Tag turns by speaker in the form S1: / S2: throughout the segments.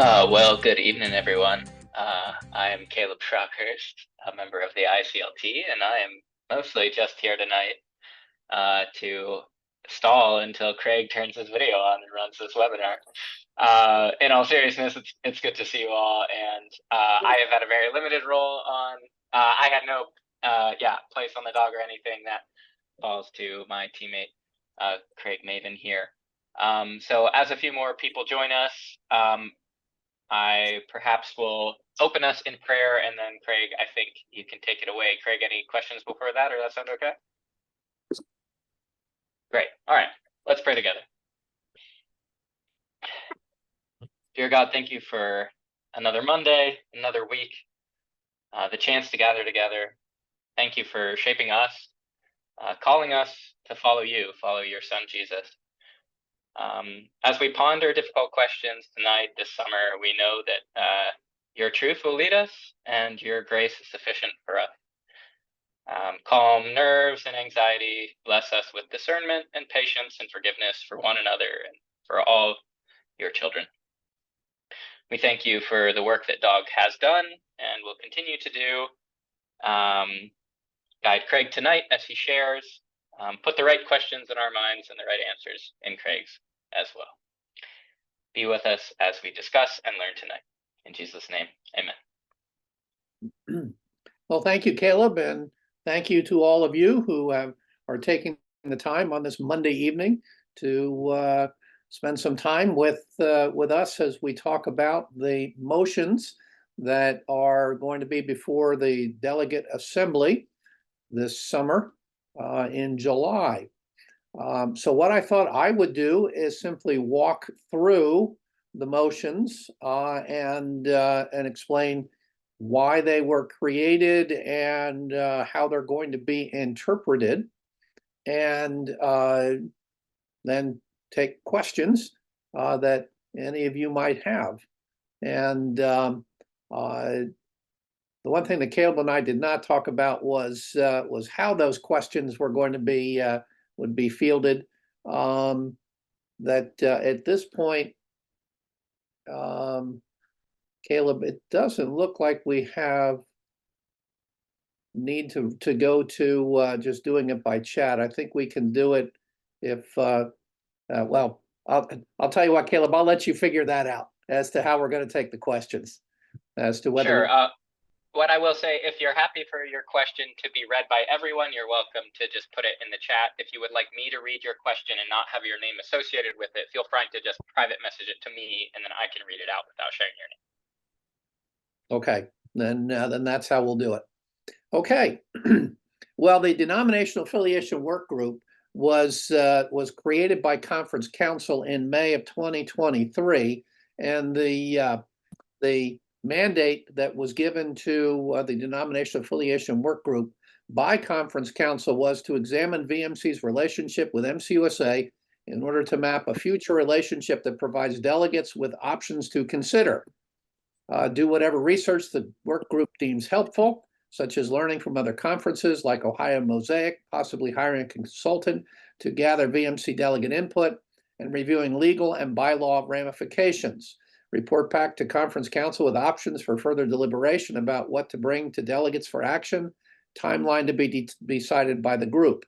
S1: Well, good evening, everyone. I am Caleb Shockhurst, a member of the ICLT, and I am mostly just here tonight to stall until Craig turns his video on and runs this webinar. In all seriousness, it's good to see you all, and I have had a very limited role on. I had no place on the DAWG or anything. That falls to my teammate Craig Maven here. So as a few more people join us, I perhaps will open us in prayer, and then Craig, I think you can take it away. Craig, any questions before that, or that sound okay? Great. All right, let's pray together. Dear God, thank you for another Monday, another week, the chance to gather together. Thank you for shaping us, calling us to follow you, follow your son, Jesus. As we ponder difficult questions tonight, this summer, we know that your truth will lead us and your grace is sufficient for us. Calm nerves and anxiety, bless us with discernment and patience and forgiveness for one another and for all your children. We thank you for the work that DAWG has done and will continue to do. Guide Craig tonight as he shares. Put the right questions in our minds and the right answers in Craig's as well. Be with us as we discuss and learn tonight. In Jesus' name, amen.
S2: Well, thank you, Caleb, and thank you to all of you who are taking the time on this Monday evening to spend some time with us as we talk about the motions that are going to be before the Delegate Assembly this summer in July. So what I thought I would do is simply walk through the motions and explain why they were created and how they're going to be interpreted, and then take questions that any of you might have. And the one thing that Caleb and I did not talk about was how those questions were going to be would be fielded. That at this point, Caleb, it doesn't look like we need to go to just doing it by chat. I think we can do it if well, I'll tell you what, Caleb, I'll let you figure that out as to how we're going to take the questions, as to whether.
S1: Sure. What I will say, if you're happy for your question to be read by everyone, you're welcome to just put it in the chat. If you would like me to read your question and not have your name associated with it, feel free to just private message it to me, and then I can read it out without sharing your name.
S2: Okay, then that's how we'll do it. Okay. Well, the Denomination Affiliation Work Group was created by Conference Council in May of 2023, and the mandate that was given to the Denomination Affiliation Work Group by Conference Council was to examine VMC's relationship with MCUSA in order to map a future relationship that provides delegates with options to consider. Do whatever research the work group deems helpful, such as learning from other conferences like Ohio Mosaic, possibly hiring a consultant to gather VMC delegate input, and reviewing legal and bylaw ramifications. Report back to Conference Council with options for further deliberation about what to bring to delegates for action, timeline to be decided by the group.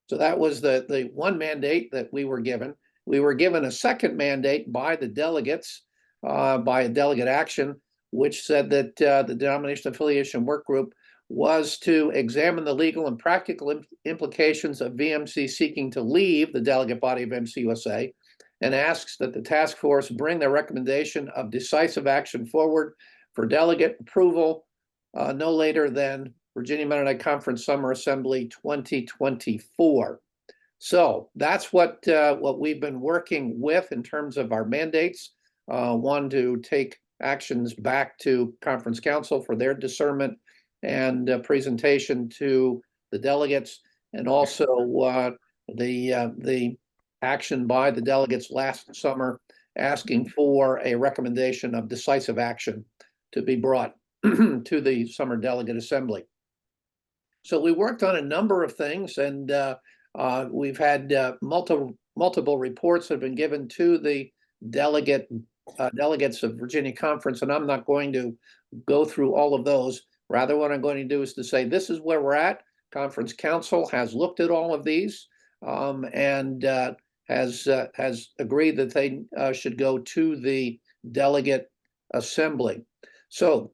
S2: So that was the one mandate that we were given. We were given a second mandate by the delegates, by a delegate action, which said that the Denomination Affiliation Work Group was to examine the legal and practical implications of VMC seeking to leave the delegate body of MCUSA, and asks that the task force bring their recommendation of decisive action forward for delegate approval no later than Virginia Mennonite Conference Summer Assembly 2024. So that's what we've been working with in terms of our mandates. One, to take actions back to Conference Council for their discernment and presentation to the delegates, and also the action by the delegates last summer asking for a recommendation of decisive action to be brought to the Summer Delegate Assembly. So we worked on a number of things, and we've had multiple reports that have been given to the delegate delegates of Virginia Conference, and I'm not going to go through all of those. Rather, what I'm going to do is to say, this is where we're at. Conference Council has looked at all of these and has agreed that they should go to the Delegate Assembly. So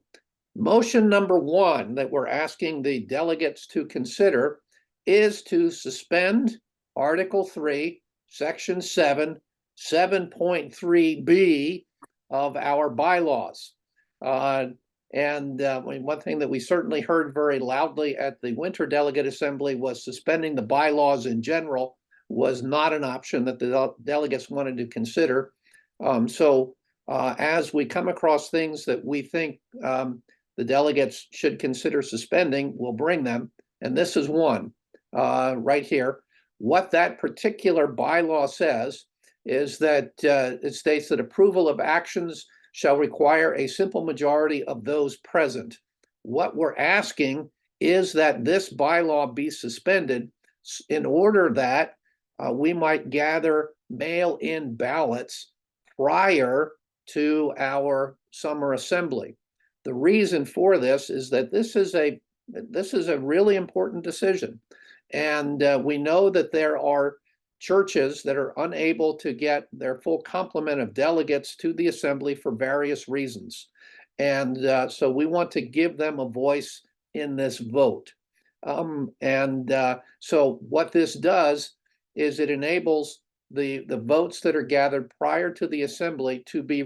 S2: motion number one that we're asking the delegates to consider is to suspend Article 3, Section 7, 7.3b of our bylaws. One thing that we certainly heard very loudly at the Winter Delegate Assembly was suspending the bylaws in general was not an option that the delegates wanted to consider. As we come across things that we think the delegates should consider suspending, we'll bring them. And this is one right here. What that particular bylaw says is that it states that approval of actions shall require a simple majority of those present. What we're asking is that this bylaw be suspended in order that we might gather mail-in ballots prior to our summer assembly. The reason for this is that this is a really important decision. And we know that there are churches that are unable to get their full complement of delegates to the assembly for various reasons. And so we want to give them a voice in this vote. So what this does is it enables the votes that are gathered prior to the assembly to be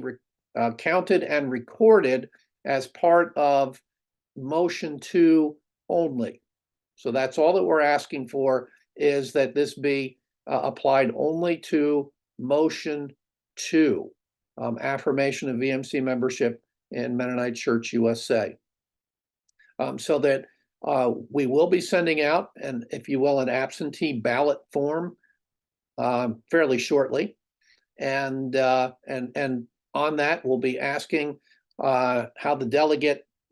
S2: counted and recorded as part of motion 2 only. So that's all that we're asking for, is that this be applied only to motion 2, affirmation of VMC membership in Mennonite Church USA. So that we will be sending out, and if you will, an absentee ballot form fairly shortly. And on that, we'll be asking how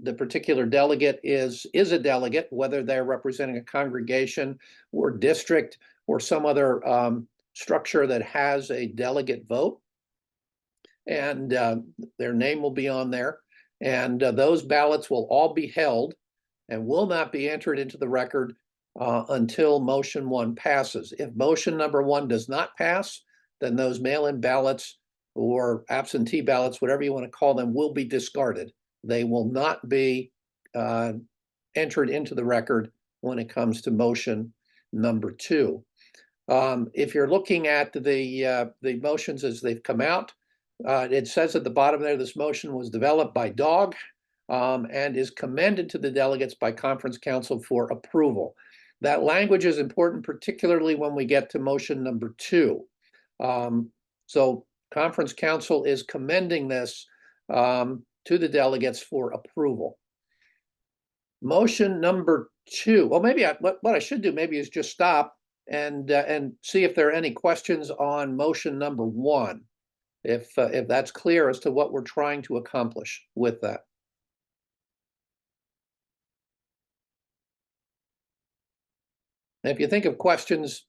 S2: the particular delegate is a delegate, whether they're representing a congregation or district or some other structure that has a delegate vote. And their name will be on there. And those ballots will all be held and will not be entered into the record until motion 1 passes. If motion number 1 does not pass, then those mail-in ballots or absentee ballots, whatever you want to call them, will be discarded. They will not be entered into the record when it comes to motion number 2. If you're looking at the motions as they've come out, it says at the bottom there, this motion was developed by DAWG and is commended to the delegates by Conference Council for approval. That language is important, particularly when we get to motion number 2. So Conference Council is commending this to the delegates for approval. Motion number 2. Well, maybe what I should do maybe is just stop and see if there are any questions on motion number 1, if that's clear as to what we're trying to accomplish with that. And if you think of questions,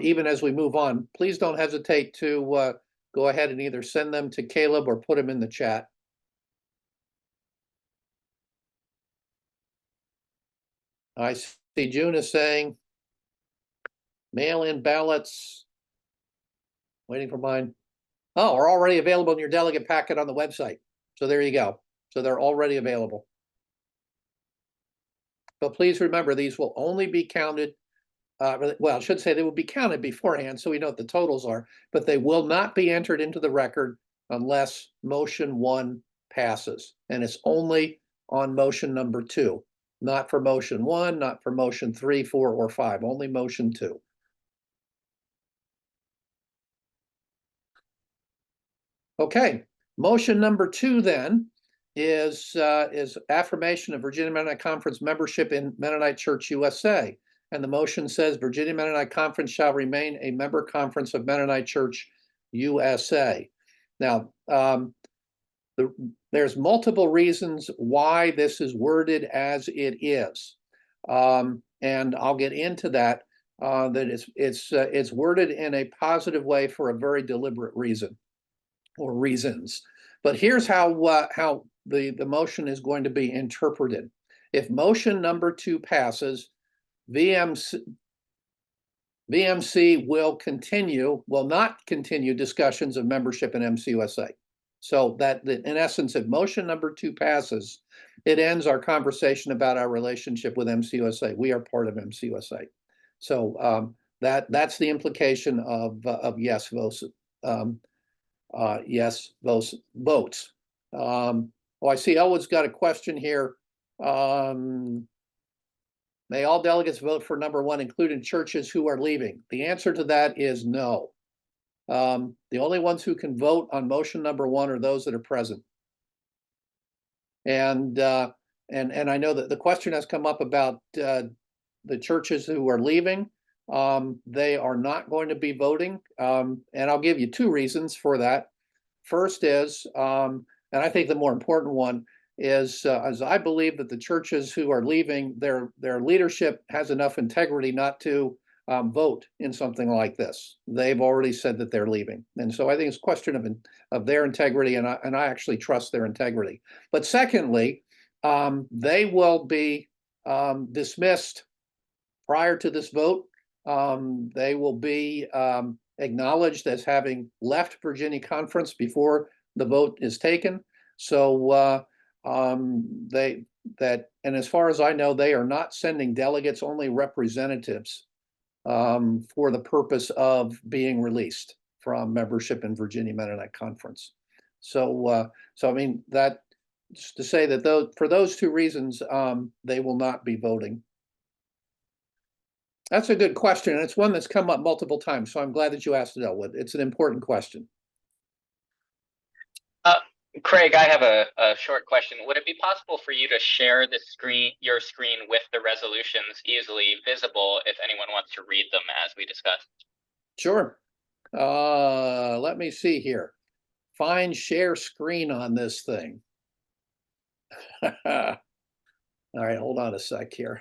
S2: even as we move on, please don't hesitate to go ahead and either send them to Caleb or put them in the chat. I see June is saying mail-in ballots, waiting for mine. Oh, are already available in your delegate packet on the website. So there you go. So they're already available. But please remember, these will only be counted. Well, I should say they will be counted beforehand so we know what the totals are, but they will not be entered into the record unless motion 1 passes. And it's only on motion number 2. Not for motion 1, not for motion 3, 4, or 5, only motion 2. Okay, motion number 2 then is affirmation of Virginia Mennonite Conference membership in Mennonite Church USA. And the motion says Virginia Mennonite Conference shall remain a member conference of Mennonite Church USA. Now, there's multiple reasons why this is worded as it is, and I'll get into that. That it's worded in a positive way for a very deliberate reason, or reasons. But here's how the motion is going to be interpreted. If motion number 2 passes, VMC will not continue discussions of membership in MCUSA. So that in essence, if motion number 2 passes, it ends our conversation about our relationship with MCUSA. We are part of MCUSA. So that's the implication of yes votes. Yes votes. Oh, I see Elwood's got a question here. May all delegates vote for number 1, including churches who are leaving? The answer to that is no. The only ones who can vote on motion number 1 are those that are present. And I know that the question has come up about the churches who are leaving. They are not going to be voting, and I'll give you 2 reasons for that. First is, and I think the more important one is, as I believe that the churches who are leaving, their leadership has enough integrity not to vote in something like this. They've already said that they're leaving, and so I think it's a question of their integrity, and I actually trust their integrity. But secondly, they will be dismissed prior to this vote. They will be acknowledged as having left Virginia Conference before the vote is taken. So and as far as I know, they are not sending delegates, only representatives for the purpose of being released from membership in Virginia Mennonite Conference. So I mean, that just to say that for those 2 reasons, they will not be voting. That's a good question, and it's one that's come up multiple times, so I'm glad that you asked it, Elwood. It's an important question.
S1: Craig, I have a short question. Would it be possible for you to share your screen with the resolutions easily visible if anyone wants to read them as we discussed?
S2: Sure. Let me see here. Find share screen on this thing. All right, hold on a sec here.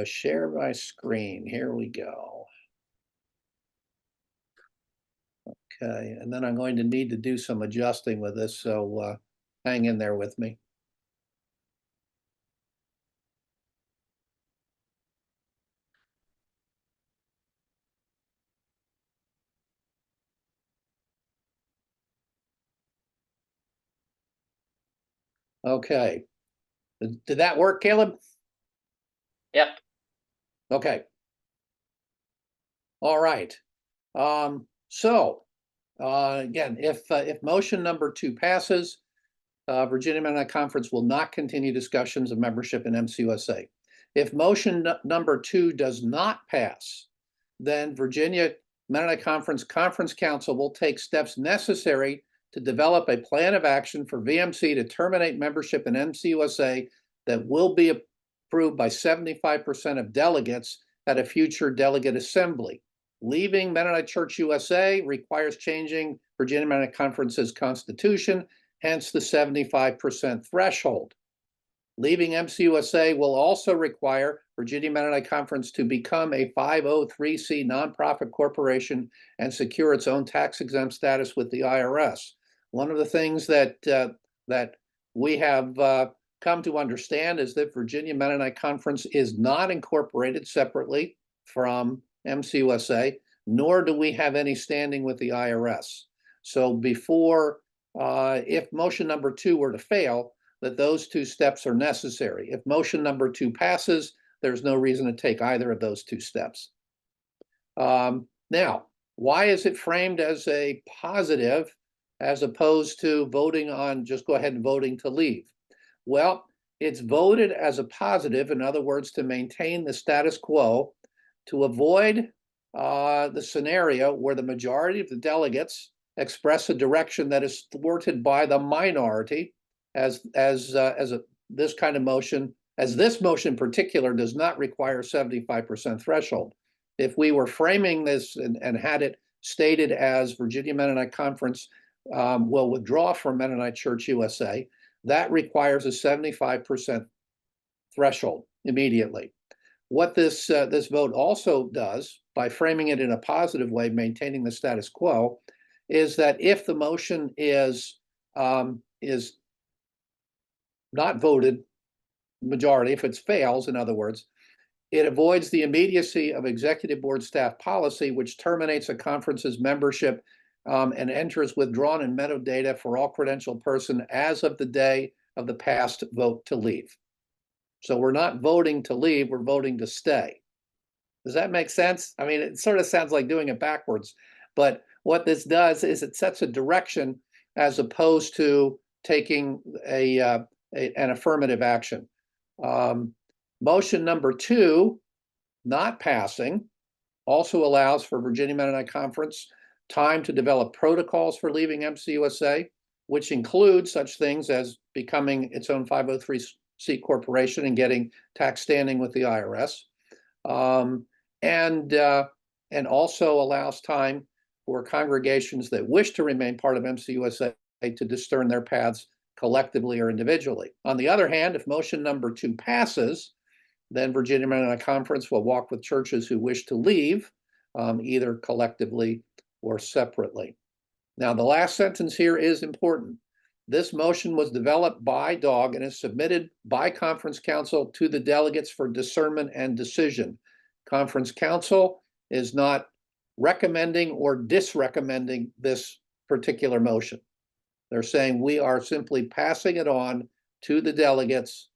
S2: Share my screen. Here we go. Okay, and then I'm going to need to do some adjusting with this, so hang in there with me. Okay. Did that work, Caleb?
S1: Yep.
S2: Okay. All right. So again, if motion number 2 passes, Virginia Mennonite Conference will not continue discussions of membership in MCUSA. If motion number 2 does not pass, then Virginia Mennonite Conference Council will take steps necessary to develop a plan of action for VMC to terminate membership in MCUSA that will be approved by 75% of delegates at a future delegate assembly. Leaving Mennonite Church USA requires changing Virginia Mennonite Conference's constitution, hence the 75% threshold. Leaving MCUSA will also require Virginia Mennonite Conference to become a 503c nonprofit corporation and secure its own tax-exempt status with the IRS. One of the things that we have come to understand is that Virginia Mennonite Conference is not incorporated separately from MCUSA, nor do we have any standing with the IRS. So before, if motion number 2 were to fail, that those 2 steps are necessary. If motion number 2 passes, there's no reason to take either of those 2 steps. Now, why is it framed as a positive as opposed to voting on just go ahead and voting to leave? Well, it's voted as a positive, in other words, to maintain the status quo, to avoid the scenario where the majority of the delegates express a direction that is thwarted by the minority, as this kind of motion, as this motion in particular does not require 75% threshold. If we were framing this and had it stated as Virginia Mennonite Conference will withdraw from Mennonite Church USA, that requires a 75% threshold immediately. What this vote also does by framing it in a positive way, maintaining the status quo, is that if the motion is not voted majority, if it fails, in other words, it avoids the immediacy of executive board staff policy, which terminates a conference's membership and enters withdrawn and metadata for all credentialed person as of the day of the past vote to leave. So we're not voting to leave, we're voting to stay. Does that make sense? I mean, it sort of sounds like doing it backwards, but what this does is it sets a direction as opposed to taking an affirmative action. Motion number 2, not passing, also allows for Virginia Mennonite Conference time to develop protocols for leaving MCUSA, which include such things as becoming its own 503c corporation and getting tax standing with the IRS. And also allows time for congregations that wish to remain part of MCUSA to discern their paths collectively or individually. On the other hand, if motion number 2 passes, then Virginia Mennonite Conference will walk with churches who wish to leave, either collectively or separately. Now, the last sentence here is important. This motion was developed by DAWG and is submitted by Conference Council to the delegates for discernment and decision. Conference Council is not recommending or disrecommending this particular motion. They're saying we are simply passing it on to the delegates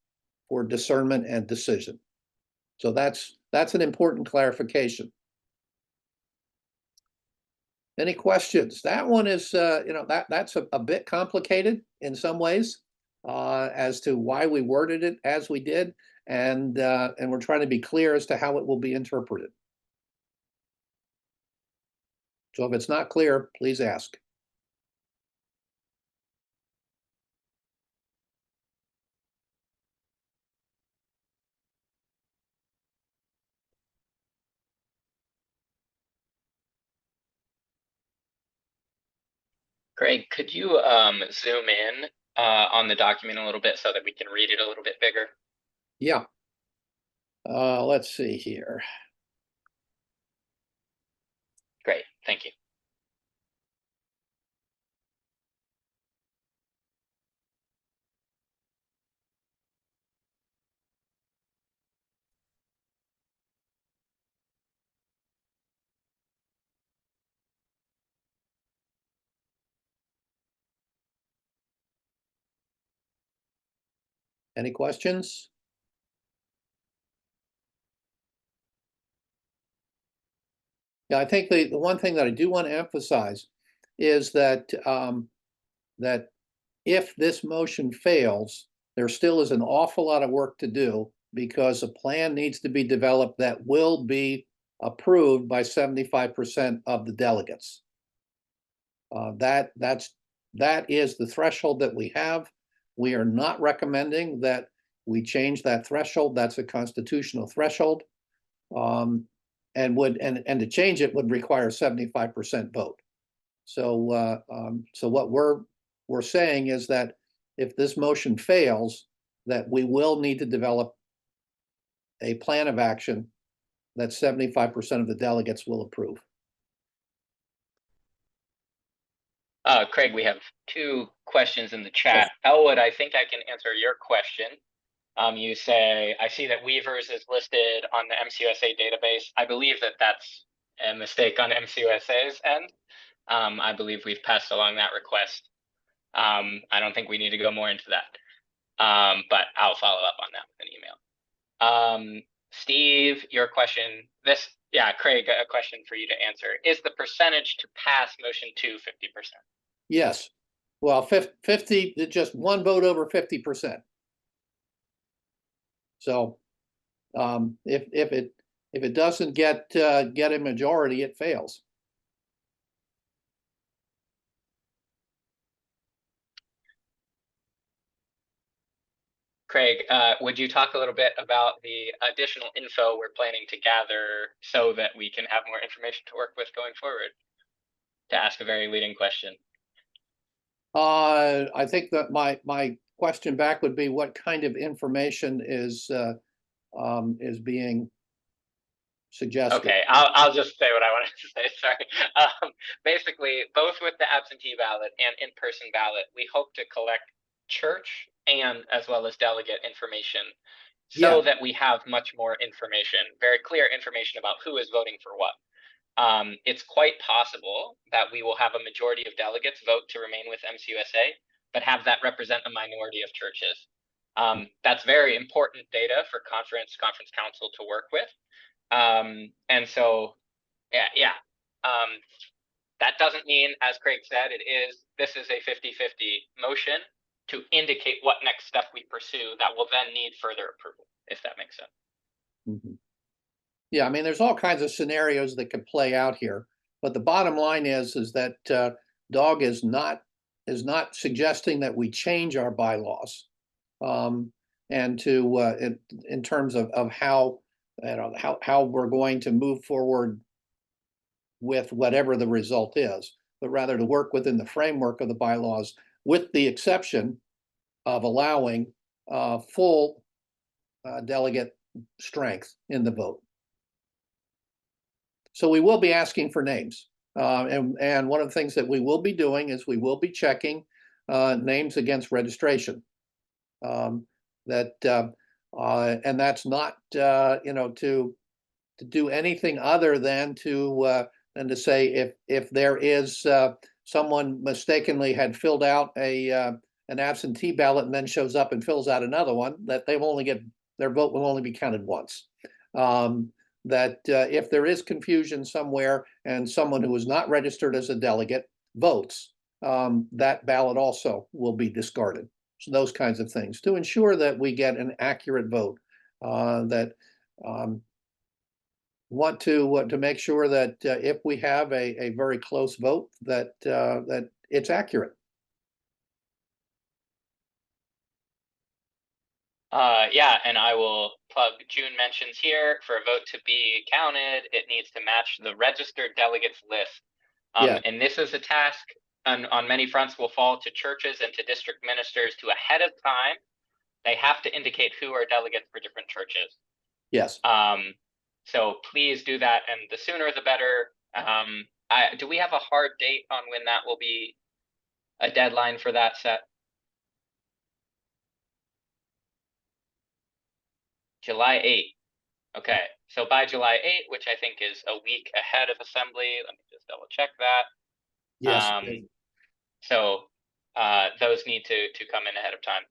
S2: for discernment and decision. So that's an important clarification. Any questions? That one is, that's a bit complicated in some ways as to why we worded it as we did, and we're trying to be clear as to how it will be interpreted. So if it's not clear, please ask.
S1: Craig, could you zoom in on the document a little bit so that we can read it a little bit bigger?
S2: Yeah. Let's see here.
S1: Great, thank you.
S2: Any questions? Yeah, I think the one thing that I do want to emphasize is that that if this motion fails, there still is an awful lot of work to do because a plan needs to be developed that will be approved by 75% of the delegates. That is the threshold that we have. We are not recommending that we change that threshold. That's a constitutional threshold. And to change it would require 75% vote. So so what we're saying is that if this motion fails, that we will need to develop a plan of action that 75% of the delegates will approve.
S1: Craig, we have 2 questions in the chat. Elwood, I think I can answer your question. You say, I see that Weavers is listed on the MCUSA database. I believe that that's a mistake on MCUSA's end. I believe we've passed along that request. I don't think we need to go more into that, but I'll follow up on that with an email. Steve, your question, Craig, a question for you to answer. Is the percentage to pass motion 2 50%?
S2: Yes. Well, 50, just one vote over 50%. So if it doesn't get a majority, it fails.
S1: Craig, would you talk a little bit about the additional info we're planning to gather so that we can have more information to work with going forward? To ask a very leading question.
S2: I think that my question back would be what kind of information is being suggested.
S1: Okay, I'll just say what I wanted to say. Sorry. Basically, both with the absentee ballot and in-person ballot, we hope to collect church and as well as delegate information so
S2: Yeah.
S1: that we have much more information, very clear information about who is voting for what. It's quite possible that we will have a majority of delegates vote to remain with MCUSA, but have that represent a minority of churches. That's very important data for conference council to work with. And so, yeah. That doesn't mean, as Craig said, this is a 50-50 motion to indicate what next step we pursue that will then need further approval, if that makes sense.
S2: Mm-hmm. Yeah, I mean, there's all kinds of scenarios that could play out here, but the bottom line is that DAWG is not suggesting that we change our bylaws, and to in terms of how how we're going to move forward with whatever the result is, but rather to work within the framework of the bylaws, with the exception of allowing full delegate strength in the vote. So we will be asking for names. And one of the things that we will be doing is we will be checking names against registration. And that's not to do anything other than to say if there is someone mistakenly had filled out an absentee ballot and then shows up and fills out another one, that their vote will only be counted once. That if there is confusion somewhere and someone who is not registered as a delegate votes, that ballot also will be discarded. So those kinds of things to ensure that we get an accurate vote. That want to make sure that if we have a very close vote, that it's accurate.
S1: Yeah, and I will plug June mentions here, for a vote to be counted, it needs to match the registered delegates list.
S2: Yeah.
S1: And this is a task on many fronts will fall to churches and to district ministers to, ahead of time, they have to indicate who are delegates for different churches.
S2: Yes.
S1: So please do that, and the sooner the better. Do we have a hard date on when that will be a deadline for that set? July 8th. Okay, so by July 8th, which I think is a week ahead of assembly, let me just double check that.
S2: Yes.
S1: So those need to come in ahead of time.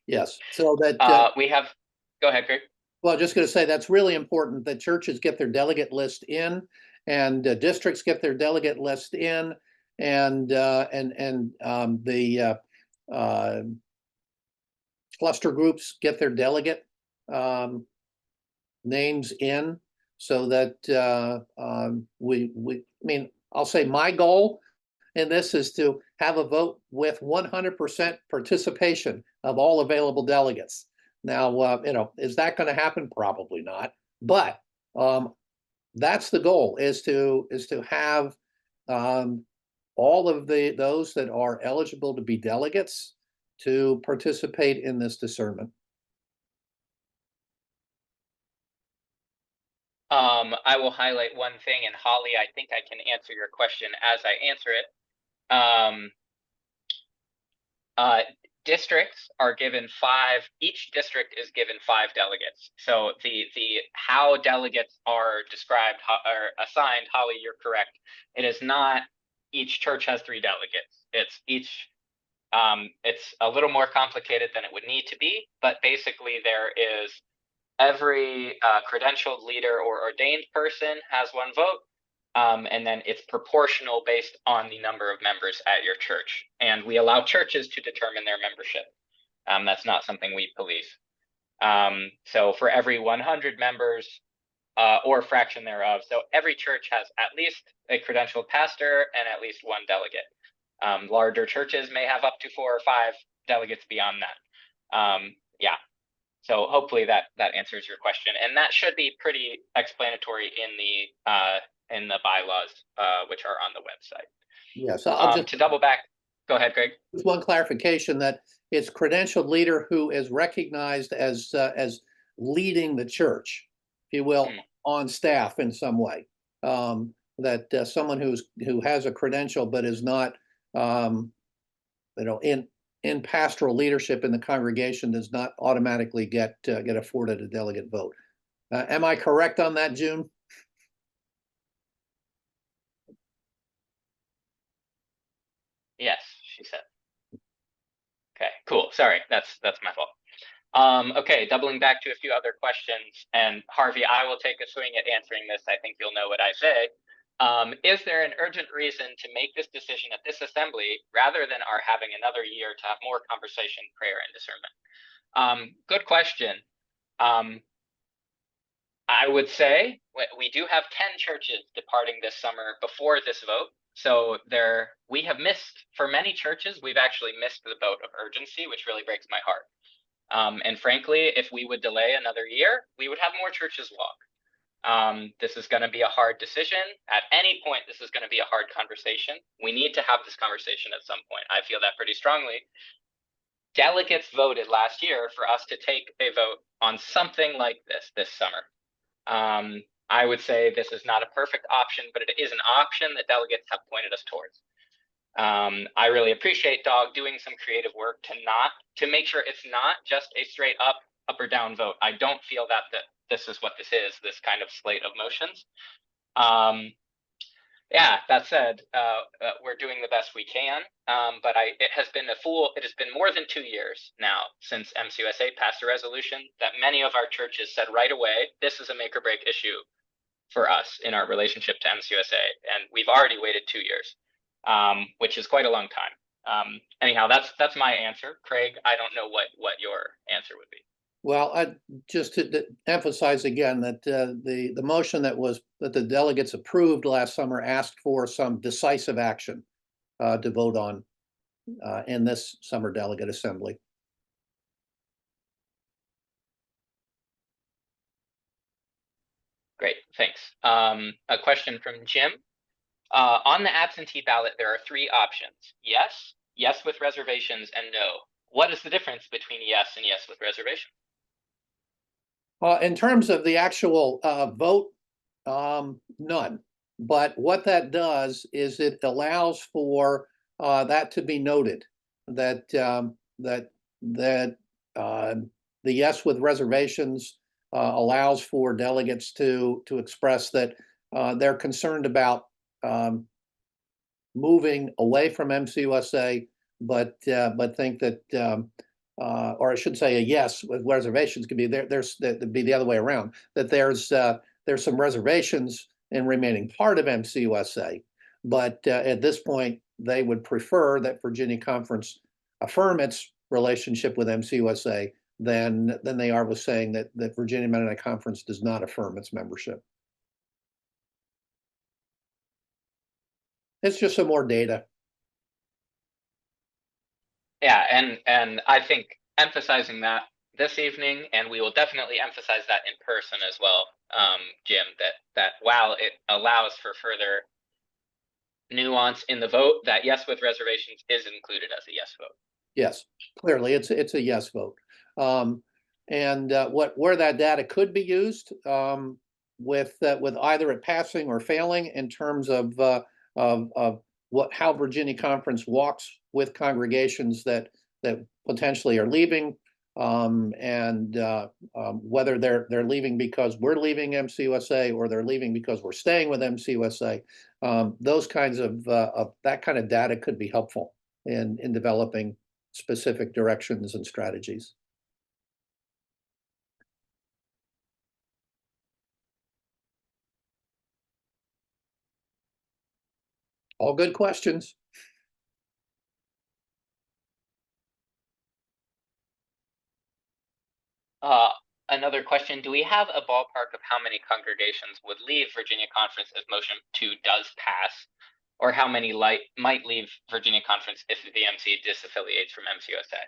S2: Yes. So that
S1: we have. Go ahead, Greg.
S2: Well, just going to say that's really important that churches get their delegate list in, and districts get their delegate list in, and the cluster groups get their delegate names in, so that I mean, I'll say my goal in this is to have a vote with 100% participation of all available delegates. Now, is that going to happen? Probably not. But that's the goal: is to have all of those that are eligible to be delegates to participate in this discernment.
S1: I will highlight one thing, and Holly, I think I can answer your question as I answer it. Districts are given each district is given 5 delegates. So the how delegates are described or assigned, Holly, you're correct. It is not each church has 3 delegates. It's a little more complicated than it would need to be, but basically there is every credentialed leader or ordained person has 1 vote. And then it's proportional based on the number of members at your church. And we allow churches to determine their membership. That's not something we police. So for every 100 members or fraction thereof, so every church has at least a credentialed pastor and at least 1 delegate. Larger churches may have up to 4 or 5 delegates beyond that. Yeah. So hopefully that answers your question. And that should be pretty explanatory in the bylaws, which are on the website.
S2: Yes, I'll just
S1: to double back. Go ahead, Greg.
S2: Just one clarification: that it's credentialed leader who is recognized as leading the church, if you will, on staff in some way. That someone who has a credential but is not, in pastoral leadership in the congregation does not automatically get afforded a delegate vote. Am I correct on that, June?
S1: Yes, she said. Okay, cool. Sorry, that's my fault. Okay, doubling back to a few other questions, and Harvey, I will take a swing at answering this. I think you'll know what I say. Is there an urgent reason to make this decision at this assembly rather than our having another year to have more conversation, prayer, and discernment? Good question. I would say we do have 10 churches departing this summer before this vote. So we have missed, for many churches, we've actually missed the boat of urgency, which really breaks my heart. And frankly, if we would delay another year, we would have more churches walk. This is going to be a hard decision. At any point, this is going to be a hard conversation. We need to have this conversation at some point. I feel that pretty strongly. Delegates voted last year for us to take a vote on something like this summer. I would say this is not a perfect option, but it is an option that delegates have pointed us towards. I really appreciate DAWG doing some creative work to make sure it's not just a straight up or down vote. I don't feel that this is what this is, this kind of slate of motions. Yeah, that said, we're doing the best we can, but it has been more than 2 years now since MCUSA passed a resolution that many of our churches said right away, this is a make or break issue for us in our relationship to MCUSA, and we've already waited 2 years, which is quite a long time. Anyhow, that's my answer. Craig, I don't know what your answer would be.
S2: Well, just to emphasize again that the motion that the delegates approved last summer asked for some decisive action to vote on in this Summer Delegate Assembly.
S1: Great, thanks. A question from Jim. On the absentee ballot, there are 3 options: yes, yes with reservations, and no. What is the difference between yes and yes with reservations?
S2: In terms of the actual vote, none. But what that does is it allows for that to be noted that the yes with reservations allows for delegates to express that they're concerned about moving away from MCUSA, but think that. Or I should say a yes with reservations could be there's be the other way around, that there's some reservations in remaining part of MCUSA, but at this point they would prefer that Virginia Conference affirm its relationship with MCUSA than they are with saying that Virginia Mennonite Conference does not affirm its membership. It's just some more data.
S1: Yeah, and I think emphasizing that this evening, and we will definitely emphasize that in person as well, Jim, that while it allows for further nuance in the vote, that yes with reservations is included as a yes vote.
S2: Yes, clearly it's a yes vote. And where that data could be used with either it passing or failing in terms of how Virginia Conference walks with congregations that potentially are leaving, and whether they're leaving because we're leaving MCUSA or they're leaving because we're staying with MCUSA. Those kinds of that kind of data could be helpful in developing specific directions and strategies. All good questions.
S1: Another question, do we have a ballpark of how many congregations would leave Virginia Conference if motion 2 does pass, or how many might leave Virginia Conference if the MC disaffiliates from MCUSA?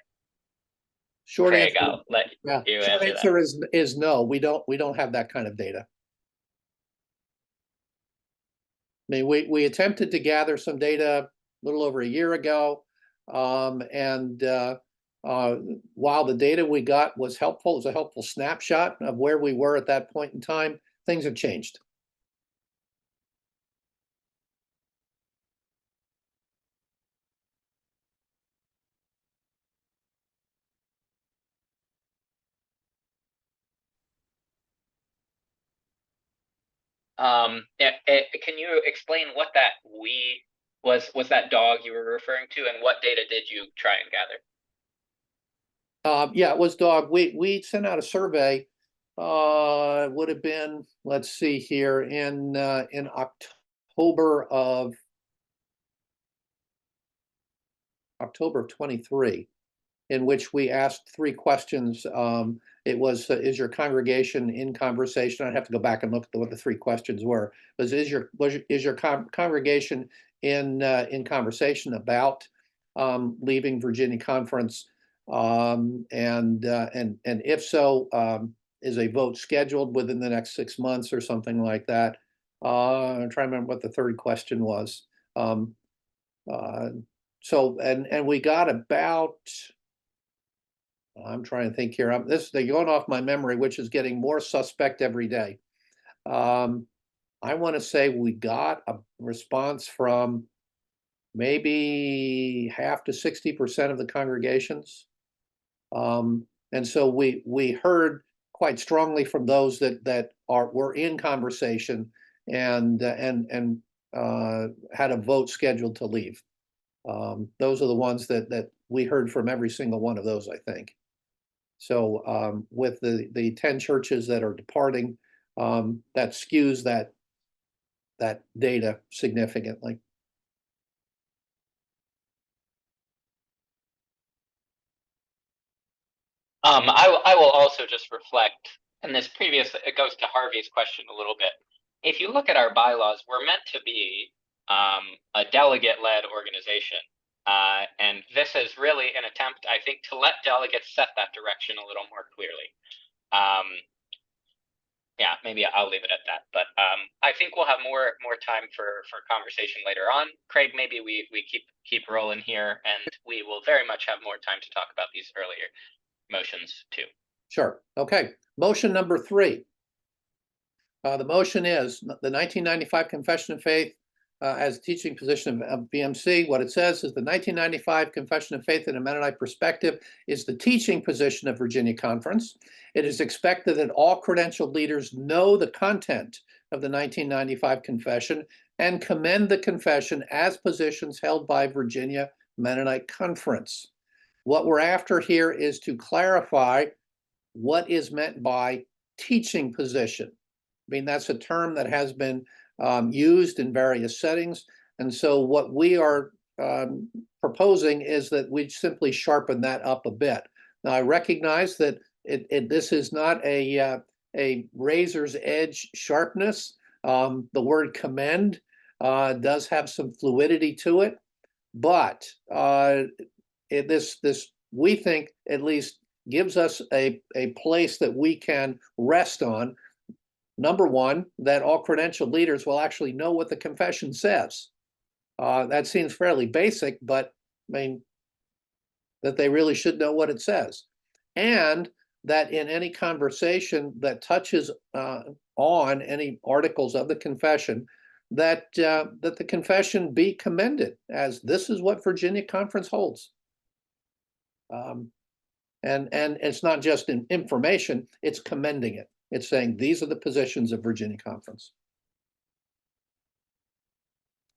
S2: Short
S1: Craig,
S2: answer,
S1: I'll let you
S2: short
S1: answer
S2: answer
S1: that.
S2: is no. We don't have that kind of data. I mean, we attempted to gather some data a little over a year ago, and while the data we got was helpful, it was a helpful snapshot of where we were at that point in time. things have changed.
S1: Can you explain what that we was that dog you were referring to, and what data did you try and gather?
S2: Yeah, it was DAWG. We sent out a survey. It would have been, let's see here, in October of 23, in which we asked 3 questions. It was, is your congregation in conversation? I'd have to go back and look at what the 3 questions were. Is your congregation in conversation about leaving Virginia Conference? And if so, is a vote scheduled within the next 6 months or something like that? I'm trying to remember what the 3rd question was. So we got about, I'm trying to think here. They're going off my memory, which is getting more suspect every day. I want to say we got a response from maybe half to 60% of the congregations. And so we heard quite strongly from those that were in conversation and had a vote scheduled to leave. Those are the ones that we heard from, every single one of those, I think. So with the 10 churches that are departing, that skews that data significantly.
S1: I will also just reflect, and it goes to Harvey's question a little bit. If you look at our bylaws, we're meant to be a delegate-led organization. And this is really an attempt, I think, to let delegates set that direction a little more clearly. Yeah, maybe I'll leave it at that. But I think we'll have more time for conversation later on. Craig, maybe we keep rolling here, and we will very much have more time to talk about these earlier motions too.
S2: Sure. Okay. Motion number 3. The motion is the 1995 Confession of Faith as teaching position of BMC. What it says is the 1995 Confession of Faith in a Mennonite Perspective is the teaching position of Virginia Conference. It is expected that all credentialed leaders know the content of the 1995 Confession and commend the confession as positions held by Virginia Mennonite Conference. What we're after here is to clarify what is meant by teaching position. I mean, that's a term that has been used in various settings. And so what we are proposing is that we simply sharpen that up a bit. Now, I recognize that this is not a razor's edge sharpness. The word commend does have some fluidity to it, but this we think at least gives us a place that we can rest on. Number one, that all credentialed leaders will actually know what the confession says. That seems fairly basic, but I mean, that they really should know what it says. And that in any conversation that touches on any articles of the confession, that the confession be commended as this is what Virginia Conference holds. And it's not just in information, it's commending it. It's saying these are the positions of Virginia Conference.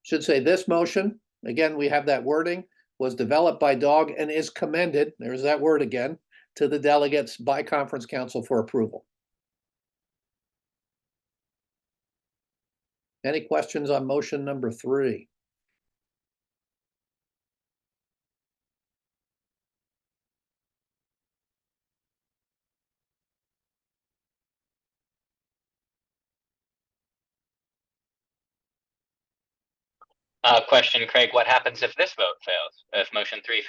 S2: Should say this motion, again, we have that wording, was developed by DAWG and is commended, there's that word again, to the delegates by Conference Council for approval. Any questions on motion number 3?
S1: Question, Craig, what happens if this vote fails, if motion 3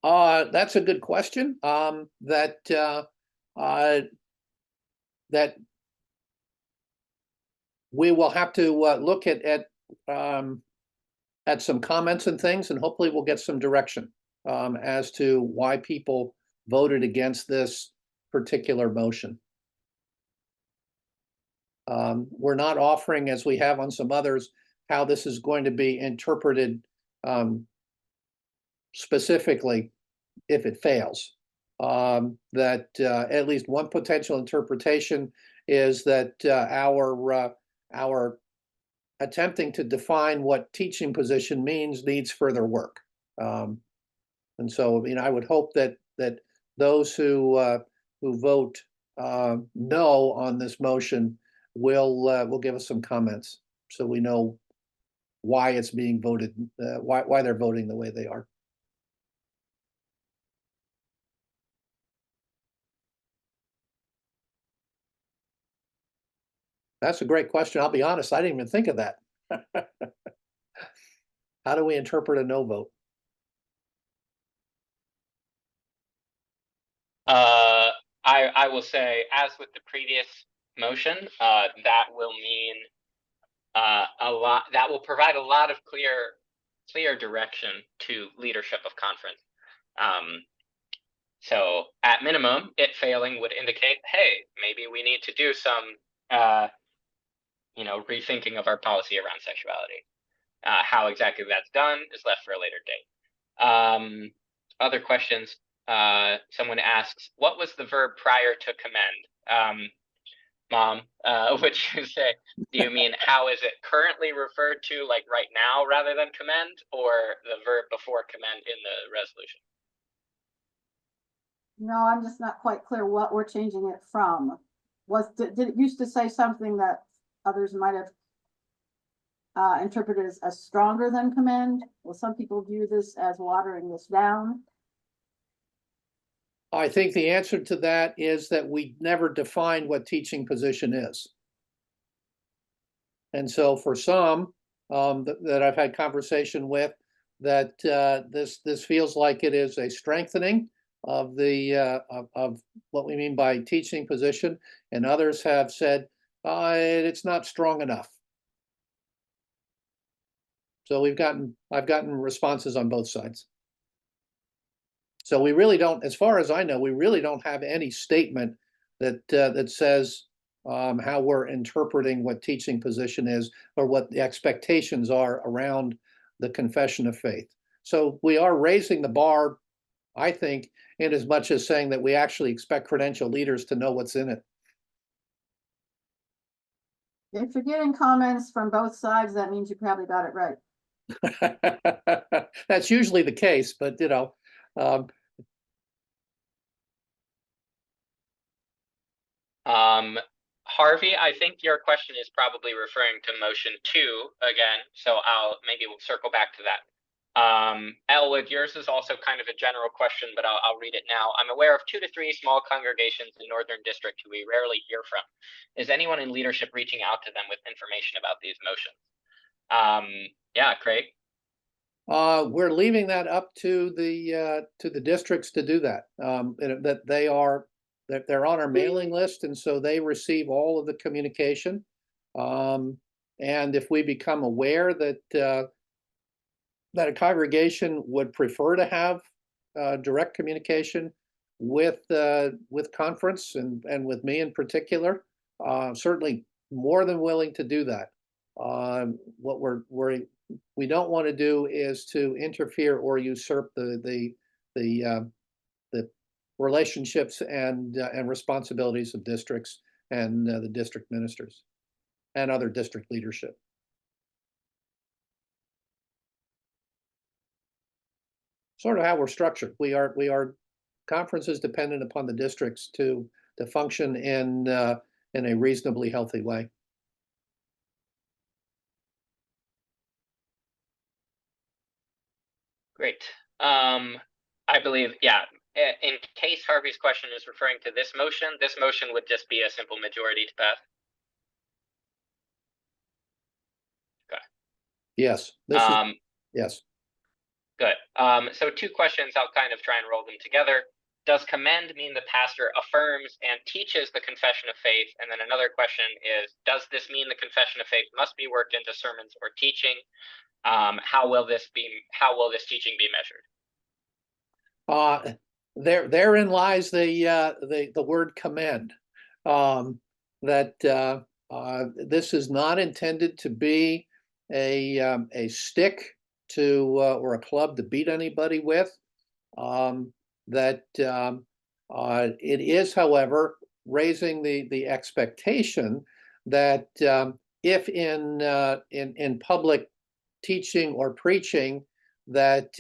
S1: fails?
S2: That's a good question. That we will have to look at some comments and things, and hopefully we'll get some direction as to why people voted against this particular motion. We're not offering, as we have on some others, how this is going to be interpreted specifically if it fails. That at least one potential interpretation is that our attempting to define what teaching position means needs further work. And so, I would hope that those who vote no on this motion will give us some comments, so we know why it's being voted, why they're voting the way they are. That's a great question. I'll be honest, I didn't even think of that. How do we interpret a no vote?
S1: I will say, as with the previous motion, that will mean a lot. That will provide a lot of clear direction to leadership of conference. So at minimum, it failing would indicate, hey, maybe we need to do some rethinking of our policy around sexuality. How exactly that's done is left for a later date. Other questions. Someone asks, what was the verb prior to commend? Mom, would you say, do you mean how is it currently referred to, like right now, rather than commend, or the verb before commend in the resolution?
S3: No, I'm just not quite clear what we're changing it from. Did it used to say something that others might have interpreted as stronger than commend? Well, some people view this as watering this down.
S2: I think the answer to that is that we never defined what teaching position is. And so for some that I've had conversation with, that this feels like it is a strengthening of the of what we mean by teaching position, and others have said it's not strong enough. So I've gotten responses on both sides. So we really don't, as far as I know, we really don't have any statement that that says how we're interpreting what teaching position is, or what the expectations are around the confession of faith. So we are raising the bar, I think, in as much as saying that we actually expect credential leaders to know what's in it.
S3: If you're getting comments from both sides, that means you probably got it right.
S2: That's usually the case, but
S1: Harvey, I think your question is probably referring to motion 2 again, so we'll circle back to that. Elwood, yours is also kind of a general question, but I'll read it now. I'm aware of 2 to 3 small congregations in Northern District who we rarely hear from. Is anyone in leadership reaching out to them with information about these motions? Yeah, Craig.
S2: We're leaving that up to the districts to do that. That they're on our mailing list, and so they receive all of the communication. And if we become aware that a congregation would prefer to have direct communication with conference and with me in particular, certainly more than willing to do that. What we don't want to do is to interfere or usurp the relationships and responsibilities of districts and the district ministers and other district leadership. Sort of how we're structured. We are conferences dependent upon the districts to function in a reasonably healthy way.
S1: Great. I believe, yeah, in case Harvey's question is referring to this motion would just be a simple majority to pass. Okay.
S2: Yes. Yes.
S1: Good. So 2 questions, I'll kind of try and roll them together. Does commend mean the pastor affirms and teaches the confession of faith? And then another question is, does this mean the confession of faith must be worked into sermons or teaching? How will this teaching be measured?
S2: Therein lies the word commend. That This is not intended to be a stick to or a club to beat anybody with. It is, however, raising the expectation that if in public teaching or preaching that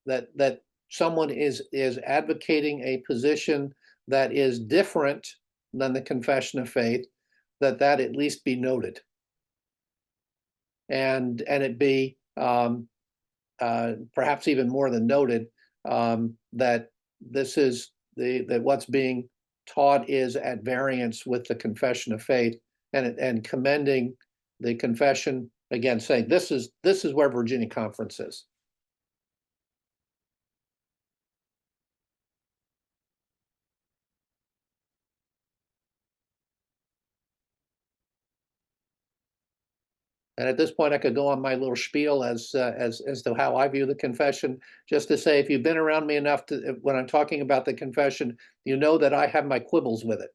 S2: that someone is advocating a position that is different than the confession of faith, that at least be noted, and it be perhaps even more than noted, that this is that what's being taught is at variance with the confession of faith, and commending the confession, again, saying this is where Virginia Conference is. And at this point, I could go on my little spiel as to how I view the confession, just to say, if you've been around me enough to, when I'm talking about the confession, you know that I have my quibbles with it.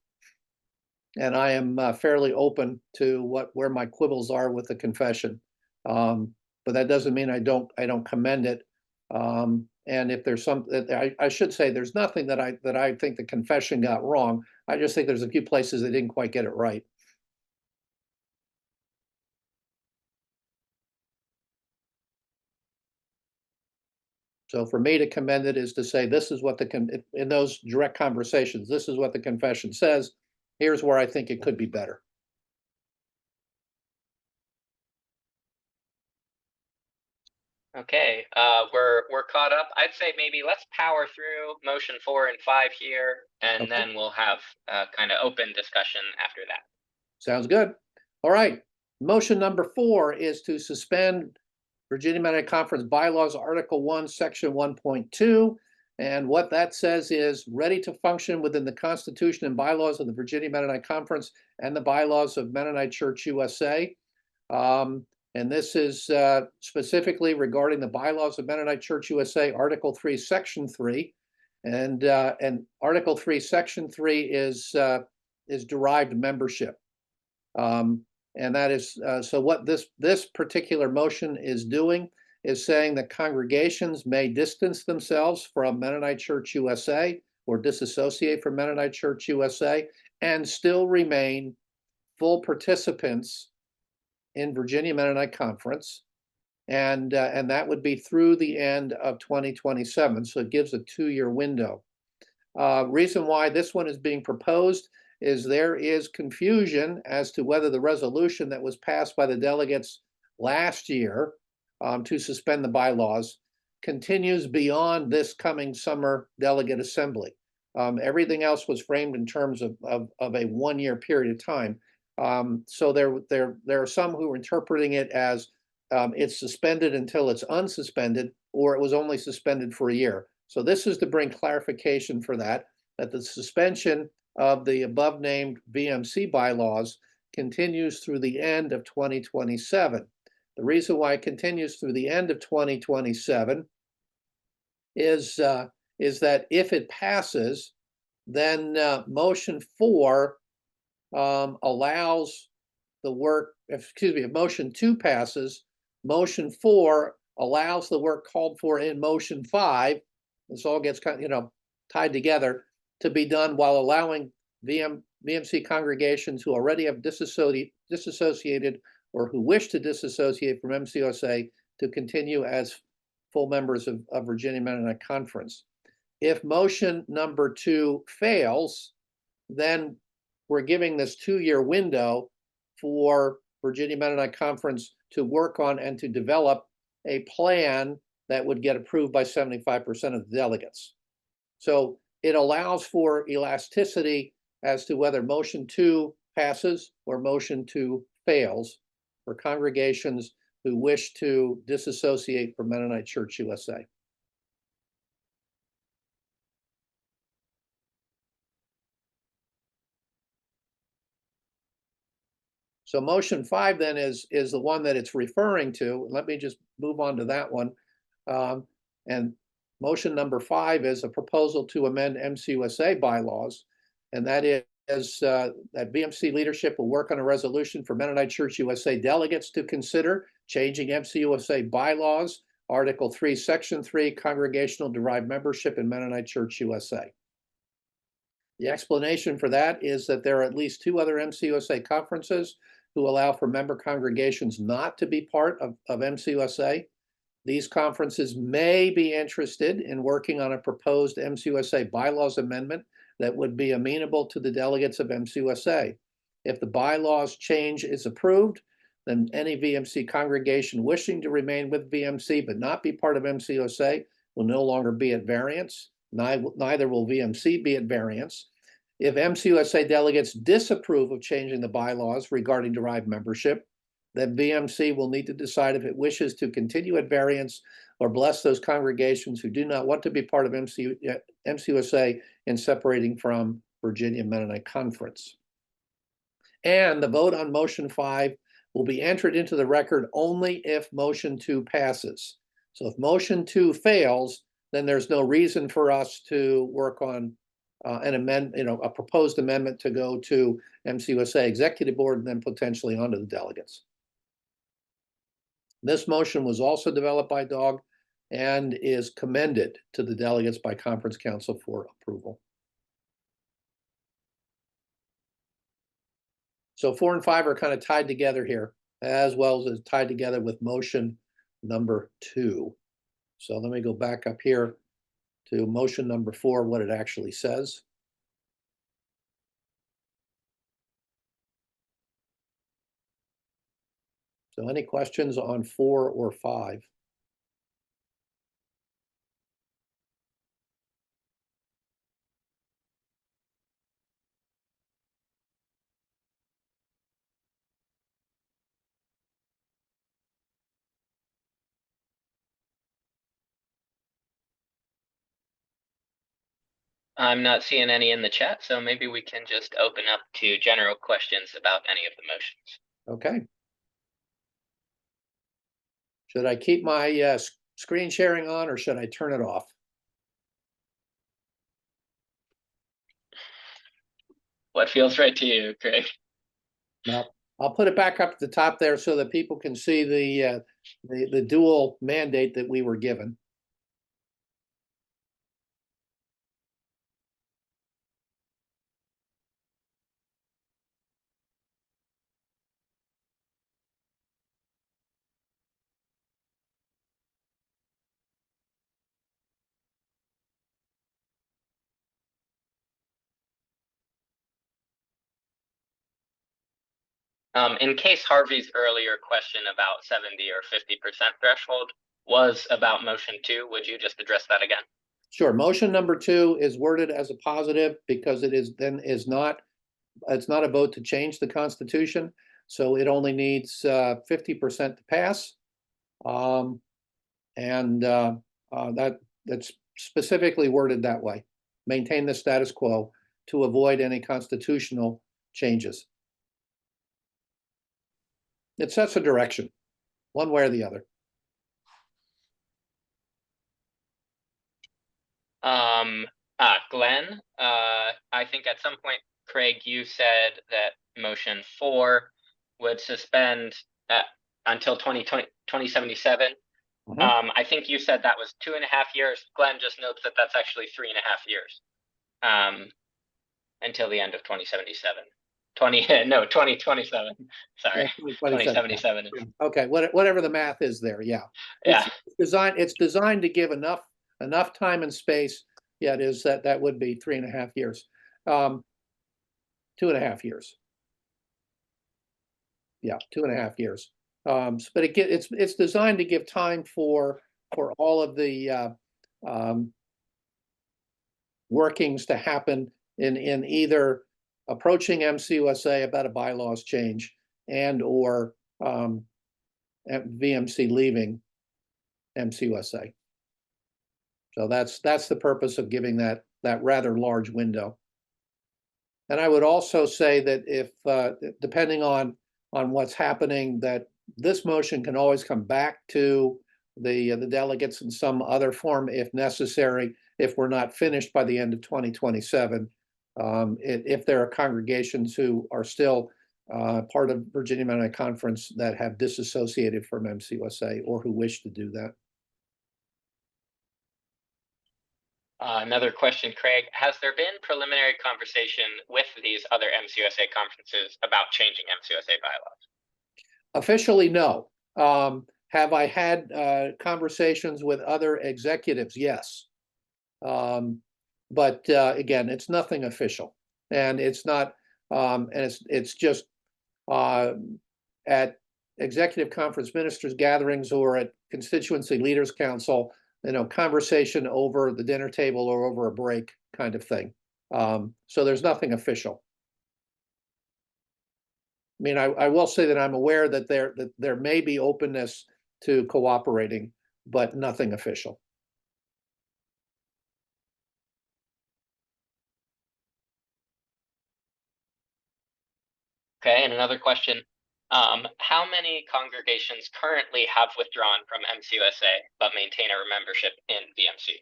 S2: And I am fairly open to where my quibbles are with the confession. But that doesn't mean I don't commend it. And if there's I should say there's nothing that I think the confession got wrong. I just think there's a few places they didn't quite get it right. So for me to commend it is to say, this is what in those direct conversations, this is what the confession says. Here's where I think it could be better.
S1: Okay, we're caught up. I'd say maybe let's power through motion 4 and 5 here, and
S2: Okay.
S1: then we'll have kind of open discussion after that.
S2: Sounds good. All right. Motion number 4 is to suspend Virginia Mennonite Conference Bylaws, Article 1, Section 1.2. And what that says is ready to function within the Constitution and bylaws of the Virginia Mennonite Conference and the bylaws of Mennonite Church USA. And this is specifically regarding the bylaws of Mennonite Church USA, Article 3, Section 3. And Article 3, Section 3 is derived membership. And that is, so what this particular motion is doing is saying that congregations may distance themselves from Mennonite Church USA or disassociate from Mennonite Church USA and still remain full participants in Virginia Mennonite Conference. And that would be through the end of 2027. So it gives a 2-year window. Reason why this one is being proposed is there is confusion as to whether the resolution that was passed by the delegates last year to suspend the bylaws continues beyond this coming Summer Delegate Assembly. Everything else was framed in terms of a 1-year period of time. So there are some who are interpreting it as it's suspended until it's unsuspended, or it was only suspended for a year. So this is to bring clarification for that the suspension of the above named VMC bylaws continues through the end of 2027. The reason why it continues through the end of 2027 is that if it passes, then motion 4 allows the work, excuse me, if motion 2 passes, motion 4 allows the work called for in motion 5. This all gets kind of, tied together, to be done while allowing VMC congregations who already have disassociated or who wish to disassociate from MCOSA to continue as full members of Virginia Mennonite Conference. If motion number 2 fails, then we're giving this 2-year window for Virginia Mennonite Conference to work on and to develop a plan that would get approved by 75% of the delegates. So it allows for elasticity as to whether motion 2 passes or motion 2 fails for congregations who wish to disassociate from Mennonite Church USA. So motion 5 then is the one that it's referring to. Let me just move on to that one. And motion number 5 is a proposal to amend MCUSA bylaws, and that is that VMC leadership will work on a resolution for Mennonite Church USA delegates to consider changing MCUSA bylaws, Article 3, Section 3, Congregational Derived Membership in Mennonite Church USA. The explanation for that is that there are at least 2 other MCUSA conferences who allow for member congregations not to be part of MCUSA. These conferences may be interested in working on a proposed MCUSA bylaws amendment that would be amenable to the delegates of MCUSA. If the bylaws change is approved, then any VMC congregation wishing to remain with VMC but not be part of MCUSA will no longer be at variance. Neither will VMC be at variance. If MCUSA delegates disapprove of changing the bylaws regarding derived membership, then VMC will need to decide if it wishes to continue at variance or bless those congregations who do not want to be part of MCUSA in separating from Virginia Mennonite Conference. And the vote on motion 5 will be entered into the record only if motion 2 passes. So if motion 2 fails, then there's no reason for us to work on a proposed amendment to go to MCUSA Executive Board and then potentially onto the delegates. This motion was also developed by DAWG and is commended to the delegates by Conference Council for approval. So 4 and 5 are kind of tied together here, as well as tied together with motion number 2. So let me go back up here to motion number 4, what it actually says. So any questions on 4 or 5?
S1: I'm not seeing any in the chat, so maybe we can just open up to general questions about any of the motions.
S2: Okay. Should I keep my screen sharing on or should I turn it off?
S1: What feels right to you, Craig?
S2: Well, I'll put it back up at the top there so that people can see the dual mandate that we were given.
S1: In case Harvey's earlier question about 70 or 50% threshold was about motion 2, would you just address that again?
S2: Sure. Motion number 2 is worded as a positive because it's not a vote to change the Constitution. So it only needs 50% to pass. That's specifically worded that way. Maintain the status quo to avoid any constitutional changes. It sets a direction, one way or the other.
S1: Glenn, I think at some point, Craig, you said that motion 4 would suspend until 2077. I think you said that was 2.5 years. Glenn just notes that that's actually 3.5 years until the end of 2077. 2027. Sorry, 2077.
S2: Okay, whatever the math is there, yeah. It's designed to give enough time and space. Yeah, it is that would be 3.5 years. 2.5 years. Yeah, 2.5 years. But it's designed to give time for all of the workings to happen in either approaching MCUSA about a bylaws change and or VMC leaving MCUSA. So that's the purpose of giving that rather large window. And I would also say that if depending on what's happening, that this motion can always come back to the delegates in some other form if necessary, if we're not finished by the end of 2027. if there are congregations who are still part of Virginia Mennonite Conference that have disassociated from MCUSA or who wish to do that.
S1: Another question, Craig. Has there been preliminary conversation with these other MCUSA conferences about changing MCUSA bylaws?
S2: Officially, no. Have I had conversations with other executives? Yes. But again, it's nothing official, and it's not, and it's just at executive conference ministers gatherings or at constituency leaders council, conversation over the dinner table or over a break kind of thing. So there's nothing official. I mean, I will say that I'm aware that there may be openness to cooperating, but nothing official.
S1: Okay, and another question. How many congregations currently have withdrawn from MCUSA but maintain a membership in VMC?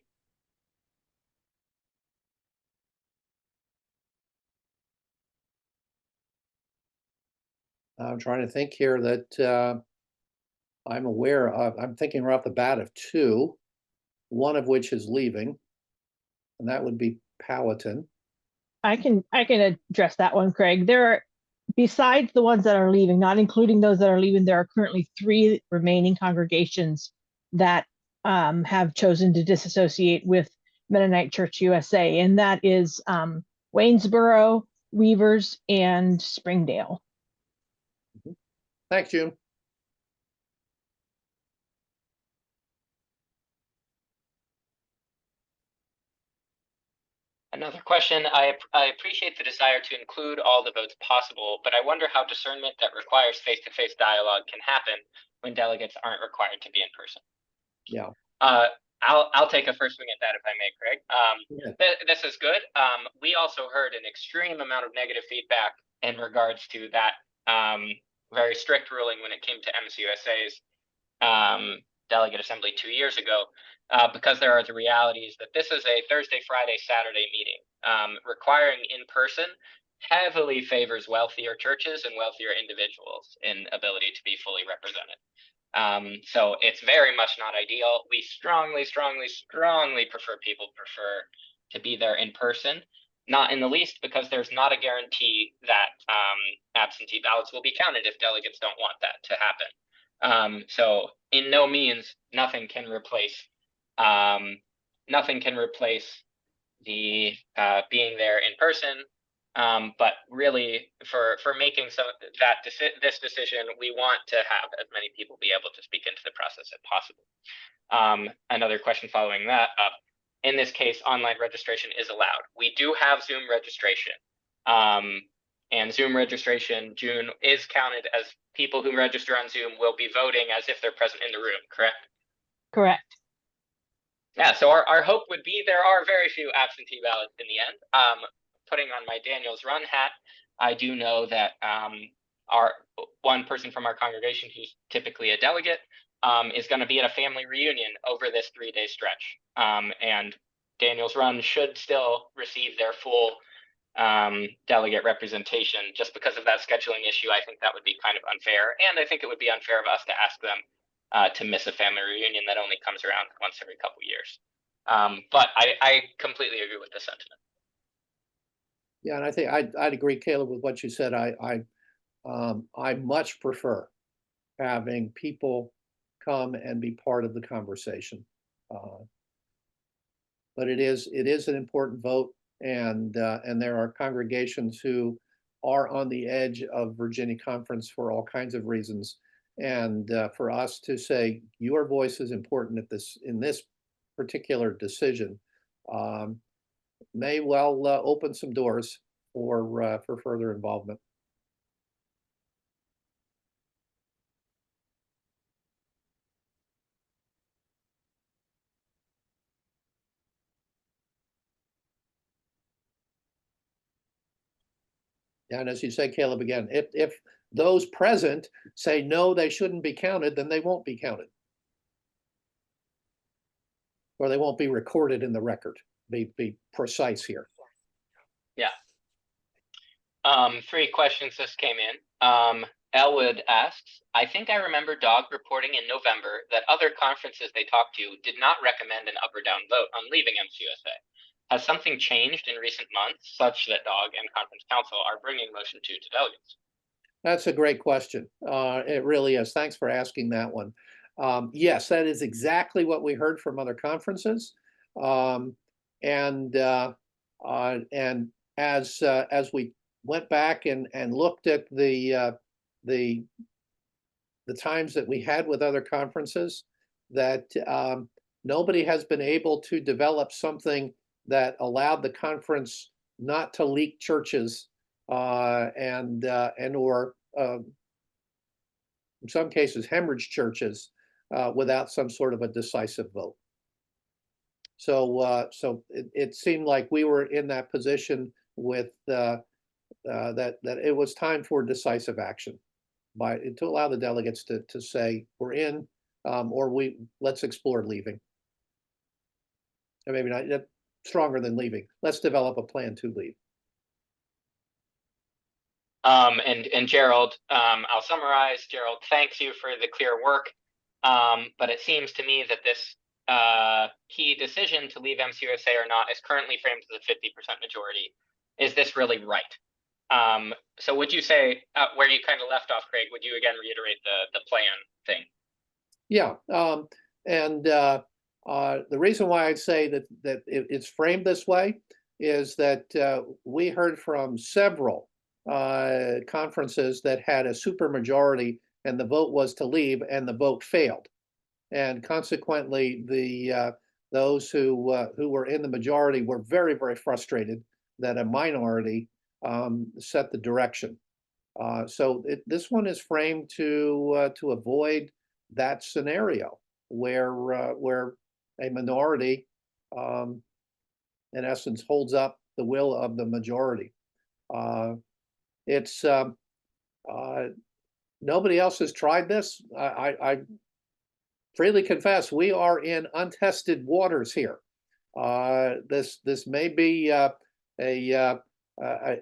S2: I'm trying to think here that I'm aware of. I'm thinking right off the bat of two, one of which is leaving, and that would be Powhatan.
S4: I can address that one, Craig. There are, besides the ones that are leaving, not including those that are leaving, there are currently 3 remaining congregations that have chosen to disassociate with Mennonite Church USA, and that is Waynesboro, Weavers, and Springdale.
S2: Thanks, June.
S1: Another question. I appreciate the desire to include all the votes possible, but I wonder how discernment that requires face-to-face dialogue can happen when delegates aren't required to be in person.
S2: Yeah.
S1: I'll take a first swing at that if I may, Craig.
S2: Yeah.
S1: This is good. We also heard an extreme amount of negative feedback in regards to that very strict ruling when it came to MCUSA's delegate assembly 2 years ago, because there are the realities that this is a Thursday, Friday, Saturday meeting. Requiring in person heavily favors wealthier churches and wealthier individuals in ability to be fully represented. So it's very much not ideal. We strongly prefer to be there in person, not in the least because there's not a guarantee that absentee ballots will be counted if delegates don't want that to happen. So in no means, nothing can replace the being there in person. But really, for making this decision, we want to have as many people be able to speak into the process as possible. Another question following that up. In this case, online registration is allowed. We do have Zoom registration. And Zoom registration, June, is counted as people who register on Zoom will be voting as if they're present in the room, correct?
S4: Correct.
S1: Yeah, so our hope would be there are very few absentee ballots in the end. Putting on my Daniels Run hat, I do know that our one person from our congregation who's typically a delegate is going to be at a family reunion over this 3-day stretch. And Daniels Run should still receive their full delegate representation. Just because of that scheduling issue, I think that would be kind of unfair. And I think it would be unfair of us to ask them to miss a family reunion that only comes around once every couple years. But I completely agree with the sentiment.
S2: Yeah, and I think I'd agree, Caleb, with what you said. I much prefer having people come and be part of the conversation. But it is an important vote, and there are congregations who are on the edge of Virginia Conference for all kinds of reasons. And for us to say your voice is important in this particular decision may well open some doors for further involvement. And as you say, Caleb, again, if those present say no, they shouldn't be counted, then they won't be counted. Or they won't be recorded in the record. Be precise here.
S1: Yeah, Three questions just came in. Elwood asks, I think I remember DAWG reporting in November that other conferences they talked to did not recommend an up or down vote on leaving MCUSA. Has something changed in recent months such that DAWG and Conference Council are bringing motion 2 to delegates?
S2: That's a great question. It really is. Thanks for asking that one. Yes, that is exactly what we heard from other conferences. And as we went back and looked at the times that we had with other conferences, that nobody has been able to develop something that allowed the conference not to leak churches and or in some cases hemorrhage churches without some sort of a decisive vote. So it seemed like we were in that position with that it was time for decisive action to allow the delegates to say we're in or let's explore leaving. Or maybe not stronger than leaving. Let's develop a plan to leave.
S1: And Gerald, I'll summarize. Gerald thanks you for the clear work, but it seems to me that this key decision to leave MCUSA or not is currently framed as a 50% majority. Is this really right? So would you say, where you kind of left off, Craig, would you again reiterate the plan thing?
S2: Yeah, and the reason why I'd say that it's framed this way is that we heard from several conferences that had a supermajority and the vote was to leave and the vote failed. And consequently, those who were in the majority were very, very frustrated that a minority set the direction. So this one is framed to avoid that scenario where a minority, in essence, holds up the will of the majority. It's nobody else has tried this. I freely confess we are in untested waters here. This may be a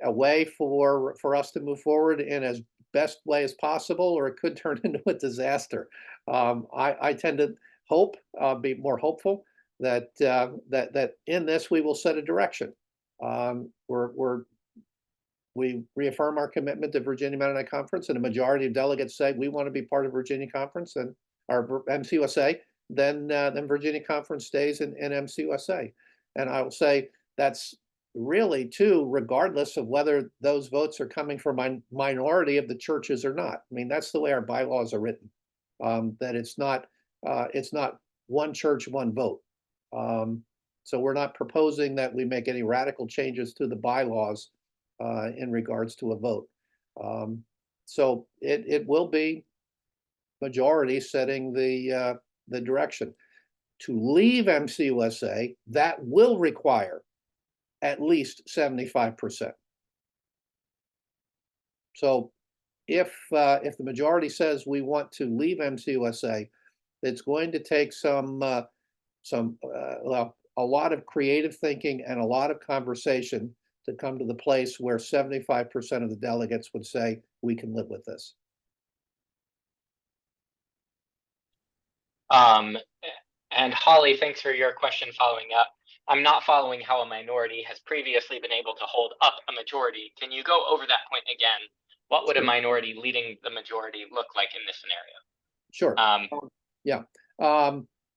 S2: way for us to move forward in as best way as possible, or it could turn into a disaster. I tend to hope, be more hopeful that that in this we will set a direction. We reaffirm our commitment to Virginia Mennonite Conference, and a majority of delegates say we want to be part of Virginia Conference and our MCUSA. Then Virginia Conference stays in MCUSA, and I will say that's really too, regardless of whether those votes are coming from a minority of the churches or not. I mean, that's the way our bylaws are written. That it's not one church, one vote. So we're not proposing that we make any radical changes to the bylaws in regards to a vote. So it will be majority setting the direction. To leave MCUSA, that will require at least 75%. So if the majority says we want to leave MCUSA, it's going to take a lot of creative thinking and a lot of conversation to come to the place where 75% of the delegates would say we can live with this.
S1: And Holly, thanks for your question following up. I'm not following how a minority has previously been able to hold up a majority. Can you go over that point again? What would a minority leading the majority look like in this scenario?
S2: Sure. Yeah.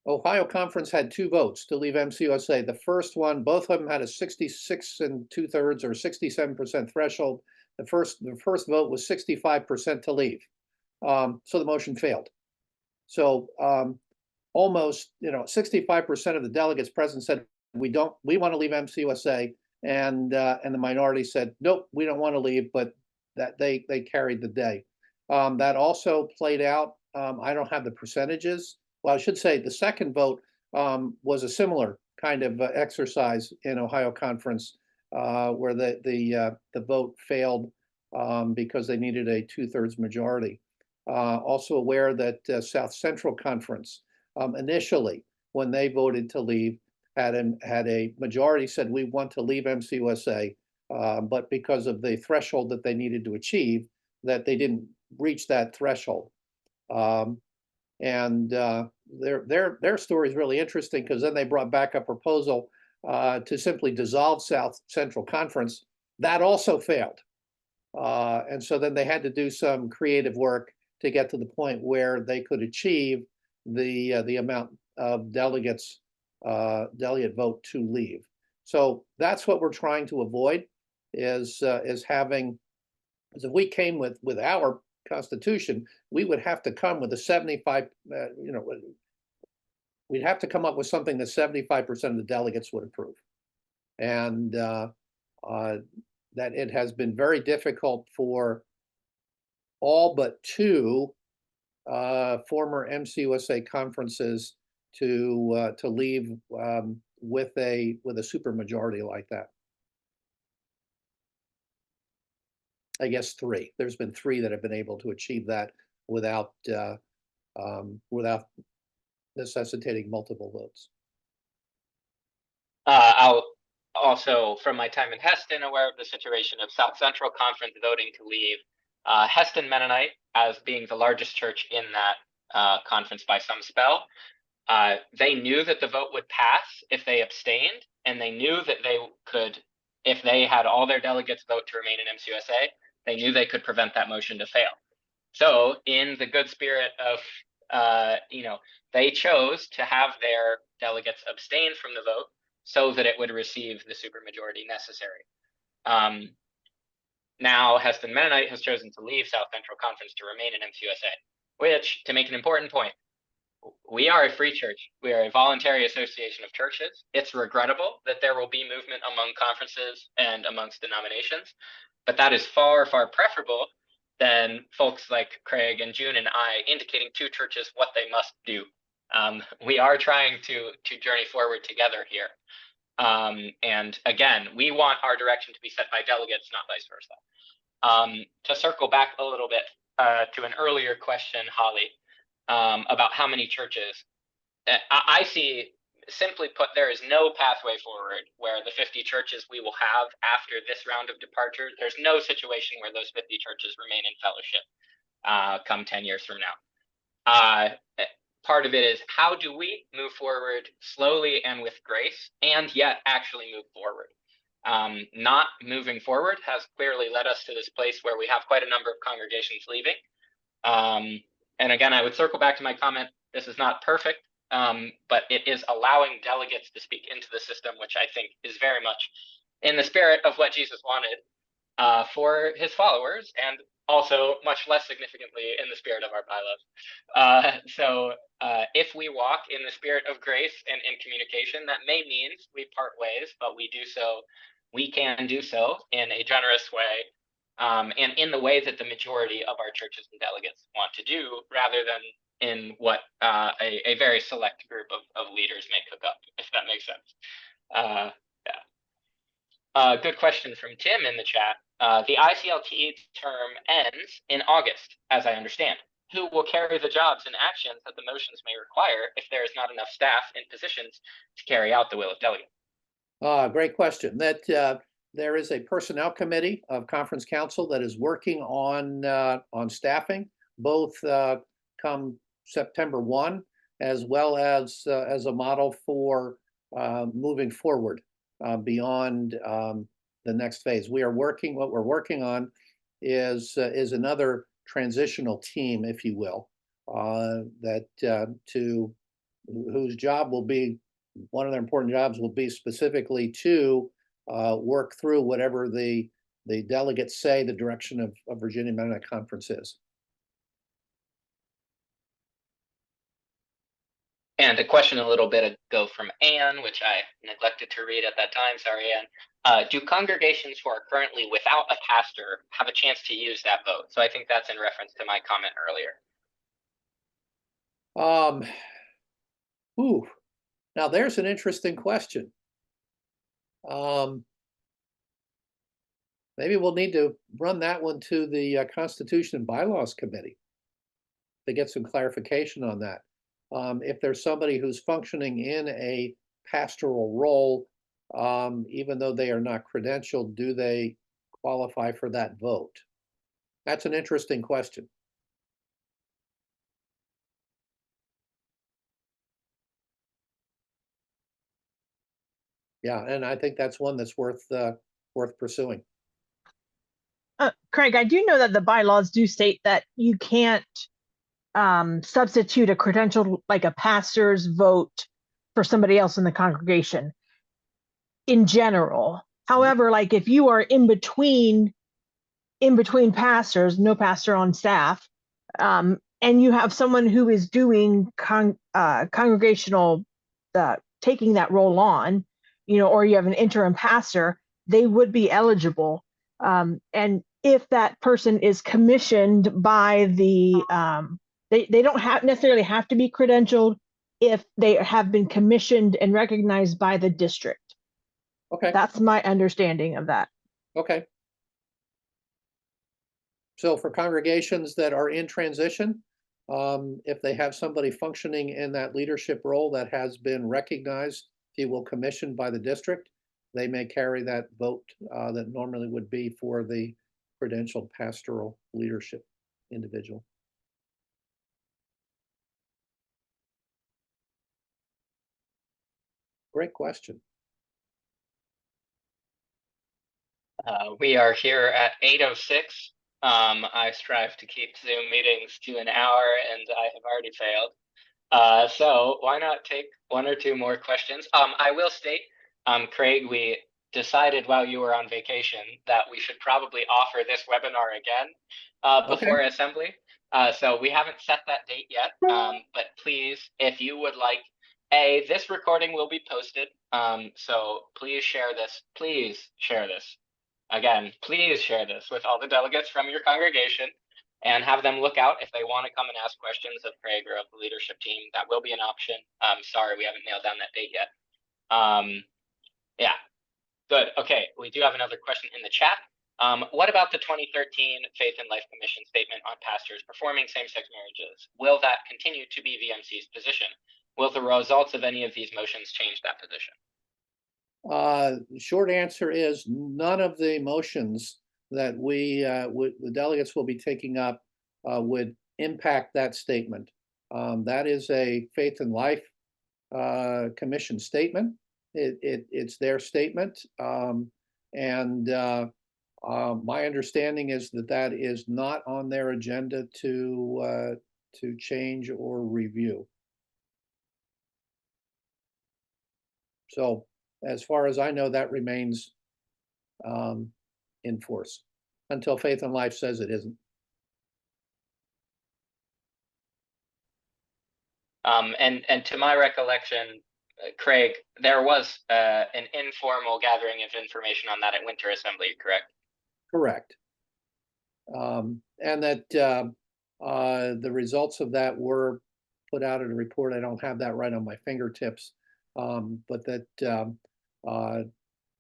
S2: Ohio Conference had 2 votes to leave MCUSA. The first one, both of them had a 66 2/3 or 67% threshold. The first vote was 65% to leave. So the motion failed. So almost 65% of the delegates present said we want to leave MCUSA, and the minority said nope, we don't want to leave, but that they carried the day. That also played out. I don't have the percentages. Well, I should say the second vote was a similar kind of exercise in Ohio Conference, where the vote failed because they needed a 2/3 majority. Also aware that South Central Conference initially, when they voted to leave, had a majority said we want to leave MCUSA, but because of the threshold that they needed to achieve, that they didn't reach that threshold. Their story is really interesting, because then they brought back a proposal to simply dissolve South Central Conference. That also failed. And so then they had to do some creative work to get to the point where they could achieve the amount of delegates, delegate vote to leave. So that's what we're trying to avoid, is having, as if we came with our constitution, we would have to come with a 75, we'd have to come up with something that 75% of the delegates would approve. And that it has been very difficult for all but 2 former MCUSA conferences to leave with a supermajority like that. I guess 3. There's been 3 that have been able to achieve that without necessitating multiple votes.
S1: I'll also, from my time in Heston, aware of the situation of South Central Conference voting to leave. Heston Mennonite, as being the largest church in that conference by some spell, they knew that the vote would pass if they abstained, and they knew that they could, if they had all their delegates vote to remain in MCUSA, they knew they could prevent that motion to fail. So in the good spirit of, they chose to have their delegates abstain from the vote so that it would receive the supermajority necessary. Now Heston Mennonite has chosen to leave South Central Conference to remain in MCUSA, which, to make an important point, we are a free church. We are a voluntary association of churches. It's regrettable that there will be movement among conferences and amongst denominations, but that is far, far preferable than folks like Craig and June and I indicating to churches what they must do. We are trying to journey forward together here. And again, we want our direction to be set by delegates, not vice versa. To circle back a little bit to an earlier question, Holly, about how many churches, I see, simply put, there is no pathway forward where the 50 churches we will have after this round of departure, there's no situation where those 50 churches remain in fellowship come 10 years from now. Part of it is, how do we move forward slowly and with grace, and yet actually move forward? Not moving forward has clearly led us to this place where we have quite a number of congregations leaving. And again, I would circle back to my comment, this is not perfect, but it is allowing delegates to speak into the system, which I think is very much in the spirit of what Jesus wanted for his followers, and also much less significantly in the spirit of our bylaws. So if we walk in the spirit of grace and in communication, that may mean we part ways, but we can do so in a generous way, and in the way that the majority of our churches and delegates want to do, rather than in what a very select group of leaders may cook up, if that makes sense. Good question from Tim in the chat. The ICLT term ends in August, as I understand. Who will carry the jobs and actions that the motions may require if there is not enough staff in positions to carry out the will of delegates?
S2: Great question. There is a personnel committee of conference council that is working on staffing, both come September 1, as well as a model for moving forward beyond the next phase. What we're working on is another transitional team, if you will, whose job will be, one of their important jobs will be specifically to work through whatever the delegates say the direction of Virginia Mennonite Conference is.
S1: And a question a little bit ago from Anne, which I neglected to read at that time. Sorry, Anne. Do congregations who are currently without a pastor have a chance to use that vote? So I think that's in reference to my comment earlier.
S2: Now there's an interesting question. Maybe we'll need to run that one to the Constitution and Bylaws Committee to get some clarification on that. If there's somebody who's functioning in a pastoral role even though they are not credentialed, do they qualify for that vote? That's an interesting question. Yeah, and I think that's one that's worth pursuing.
S4: Craig, I do know that the bylaws do state that you can't substitute a credential like a pastor's vote for somebody else in the congregation in general. However, like if you are in between pastors, no pastor on staff, and you have someone who is doing congregational, taking that role on, or you have an interim pastor, they would be eligible. And if that person is commissioned by the, they don't necessarily have to be credentialed if they have been commissioned and recognized by the district.
S2: Okay.
S4: That's my understanding of that.
S2: Okay. So for congregations that are in transition, if they have somebody functioning in that leadership role that has been recognized, if you will, commissioned by the district, they may carry that vote that normally would be for the credentialed pastoral leadership individual. Great question.
S1: We are here at 8:06. I strive to keep Zoom meetings to an hour, and I have already failed. So why not take one or two more questions? I will state, Craig, we decided while you were on vacation that we should probably offer this webinar again before assembly. So we haven't set that date yet, but please, if you would like, this recording will be posted. So please share this. Please share this. Again, please share this with all the delegates from your congregation and have them look out if they want to come and ask questions of Craig or of the leadership team. That will be an option. Sorry, we haven't nailed down that date yet. Yeah, good. Okay, we do have another question in the chat. What about the 2013 Faith and Life Commission statement on pastors performing same-sex marriages? Will that continue to be VMC's position? Will the results of any of these motions change that position?
S2: Short answer is none of the motions that the delegates will be taking up would impact that statement. That is a Faith and Life Commission statement. It's their statement, and my understanding is that is not on their agenda to change or review. So, as far as I know, that remains in force until Faith and Life says it isn't.
S1: And to my recollection, Craig, there was an informal gathering of information on that at Winter Assembly, correct?
S2: Correct. And that the results of that were put out in a report. I don't have that right on my fingertips, but that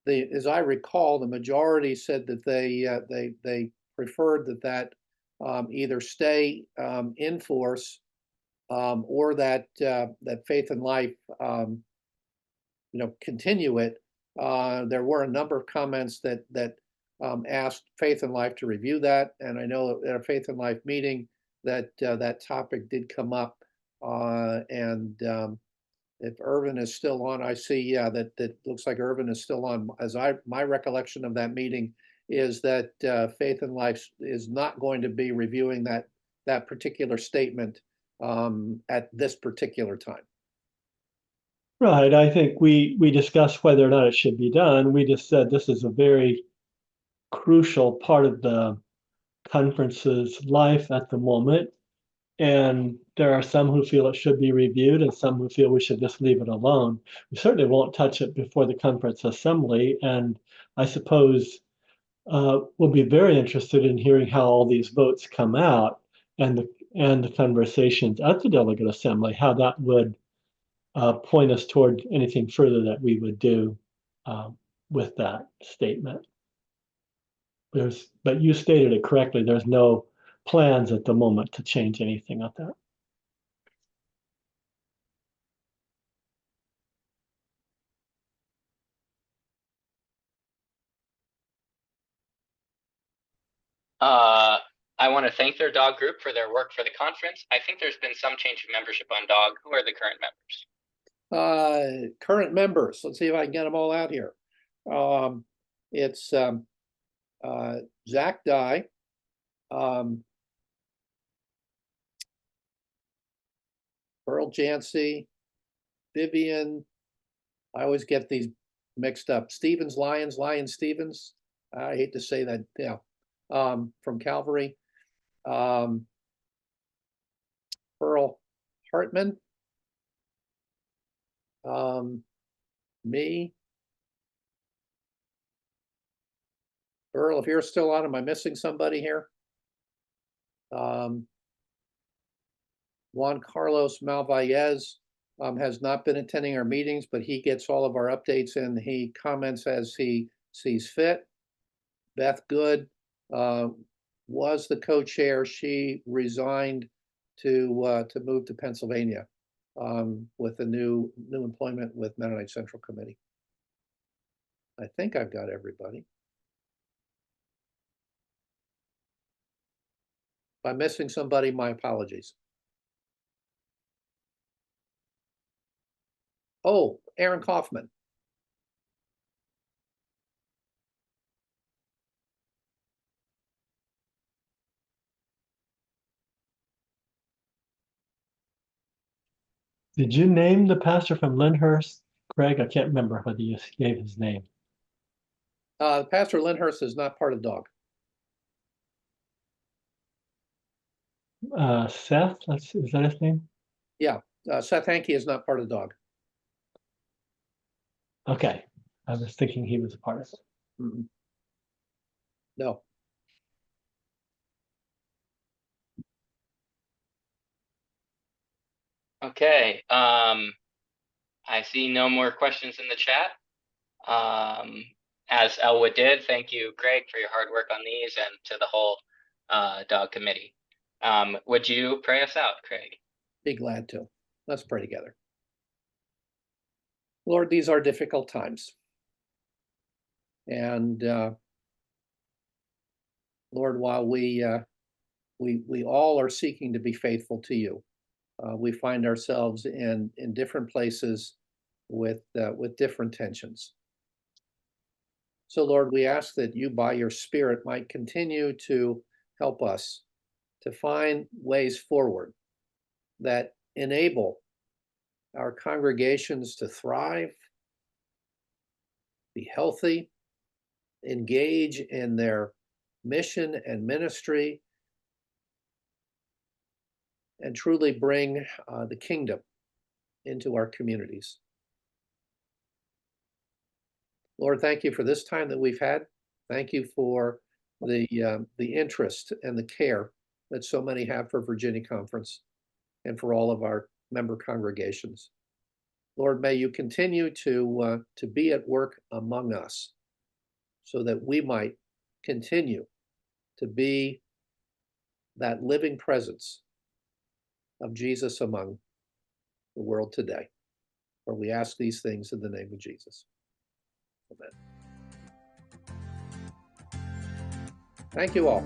S2: as I recall, the majority said that they preferred that either stay in force or that Faith and Life continue it. There were a number of comments that asked Faith and Life to review that, and I know at a Faith and Life meeting that that topic did come up, and if Irvin is still on, I see, that looks like Irvin is still on. My recollection of that meeting is that Faith and Life is not going to be reviewing that particular statement at this particular time.
S5: Right. I think we discussed whether or not it should be done. We just said this is a very crucial part of the conference's life at the moment. And there are some who feel it should be reviewed and some who feel we should just leave it alone. We certainly won't touch it before the conference assembly. And I suppose we'll be very interested in hearing how all these votes come out and the conversations at the delegate assembly, how that would point us toward anything further that we would do with that statement. But you stated it correctly. There's no plans at the moment to change anything of that.
S1: I want to thank their DAWG group for their work for the conference. I think there's been some change of membership on DAWG. Who are the current members?
S2: Current members, let's see if I can get them all out here. It's Zach Dye, Pearl Jancy, Vivian, I always get these mixed up. Stevens, Lyons Stevens. I hate to say that, yeah. From Calvary. Pearl Hartman. Me. Earl, if you're still on, am I missing somebody here? Juan Carlos Malvalles has not been attending our meetings, but he gets all of our updates and he comments as he sees fit. Beth Good was the co-chair. She resigned to move to Pennsylvania with a new employment with Mennonite Central Committee. I think I've got everybody. If I'm missing somebody, my apologies. Oh, Aaron Kaufman.
S5: Did you name the pastor from Lyndhurst, Craig? I can't remember whether you gave his name.
S2: Pastor Lyndhurst is not part of DAWG.
S5: Seth, is that his name?
S2: Yeah, Seth Hankey is not part of DAWG.
S5: Okay, I was thinking he was a part of it.
S2: Mm-mm. No.
S1: Okay. I see no more questions in the chat. As Elwood did, thank you, Craig, for your hard work on these and to the whole DAWG committee. Would you pray us out, Craig?
S2: Be glad to. Let's pray together. Lord, these are difficult times. And Lord, while we all are seeking to be faithful to you, we find ourselves in different places with different tensions. So Lord, we ask that you by your Spirit might continue to help us to find ways forward that enable our congregations to thrive, be healthy, engage in their mission and ministry, and truly bring the kingdom into our communities. Lord, thank you for this time that we've had. Thank you for the interest and the care that so many have for Virginia Conference and for all of our member congregations. Lord, may you continue to be at work among us so that we might continue to be that living presence of Jesus among the world today. For we ask these things in the name of Jesus. Amen. Thank you all.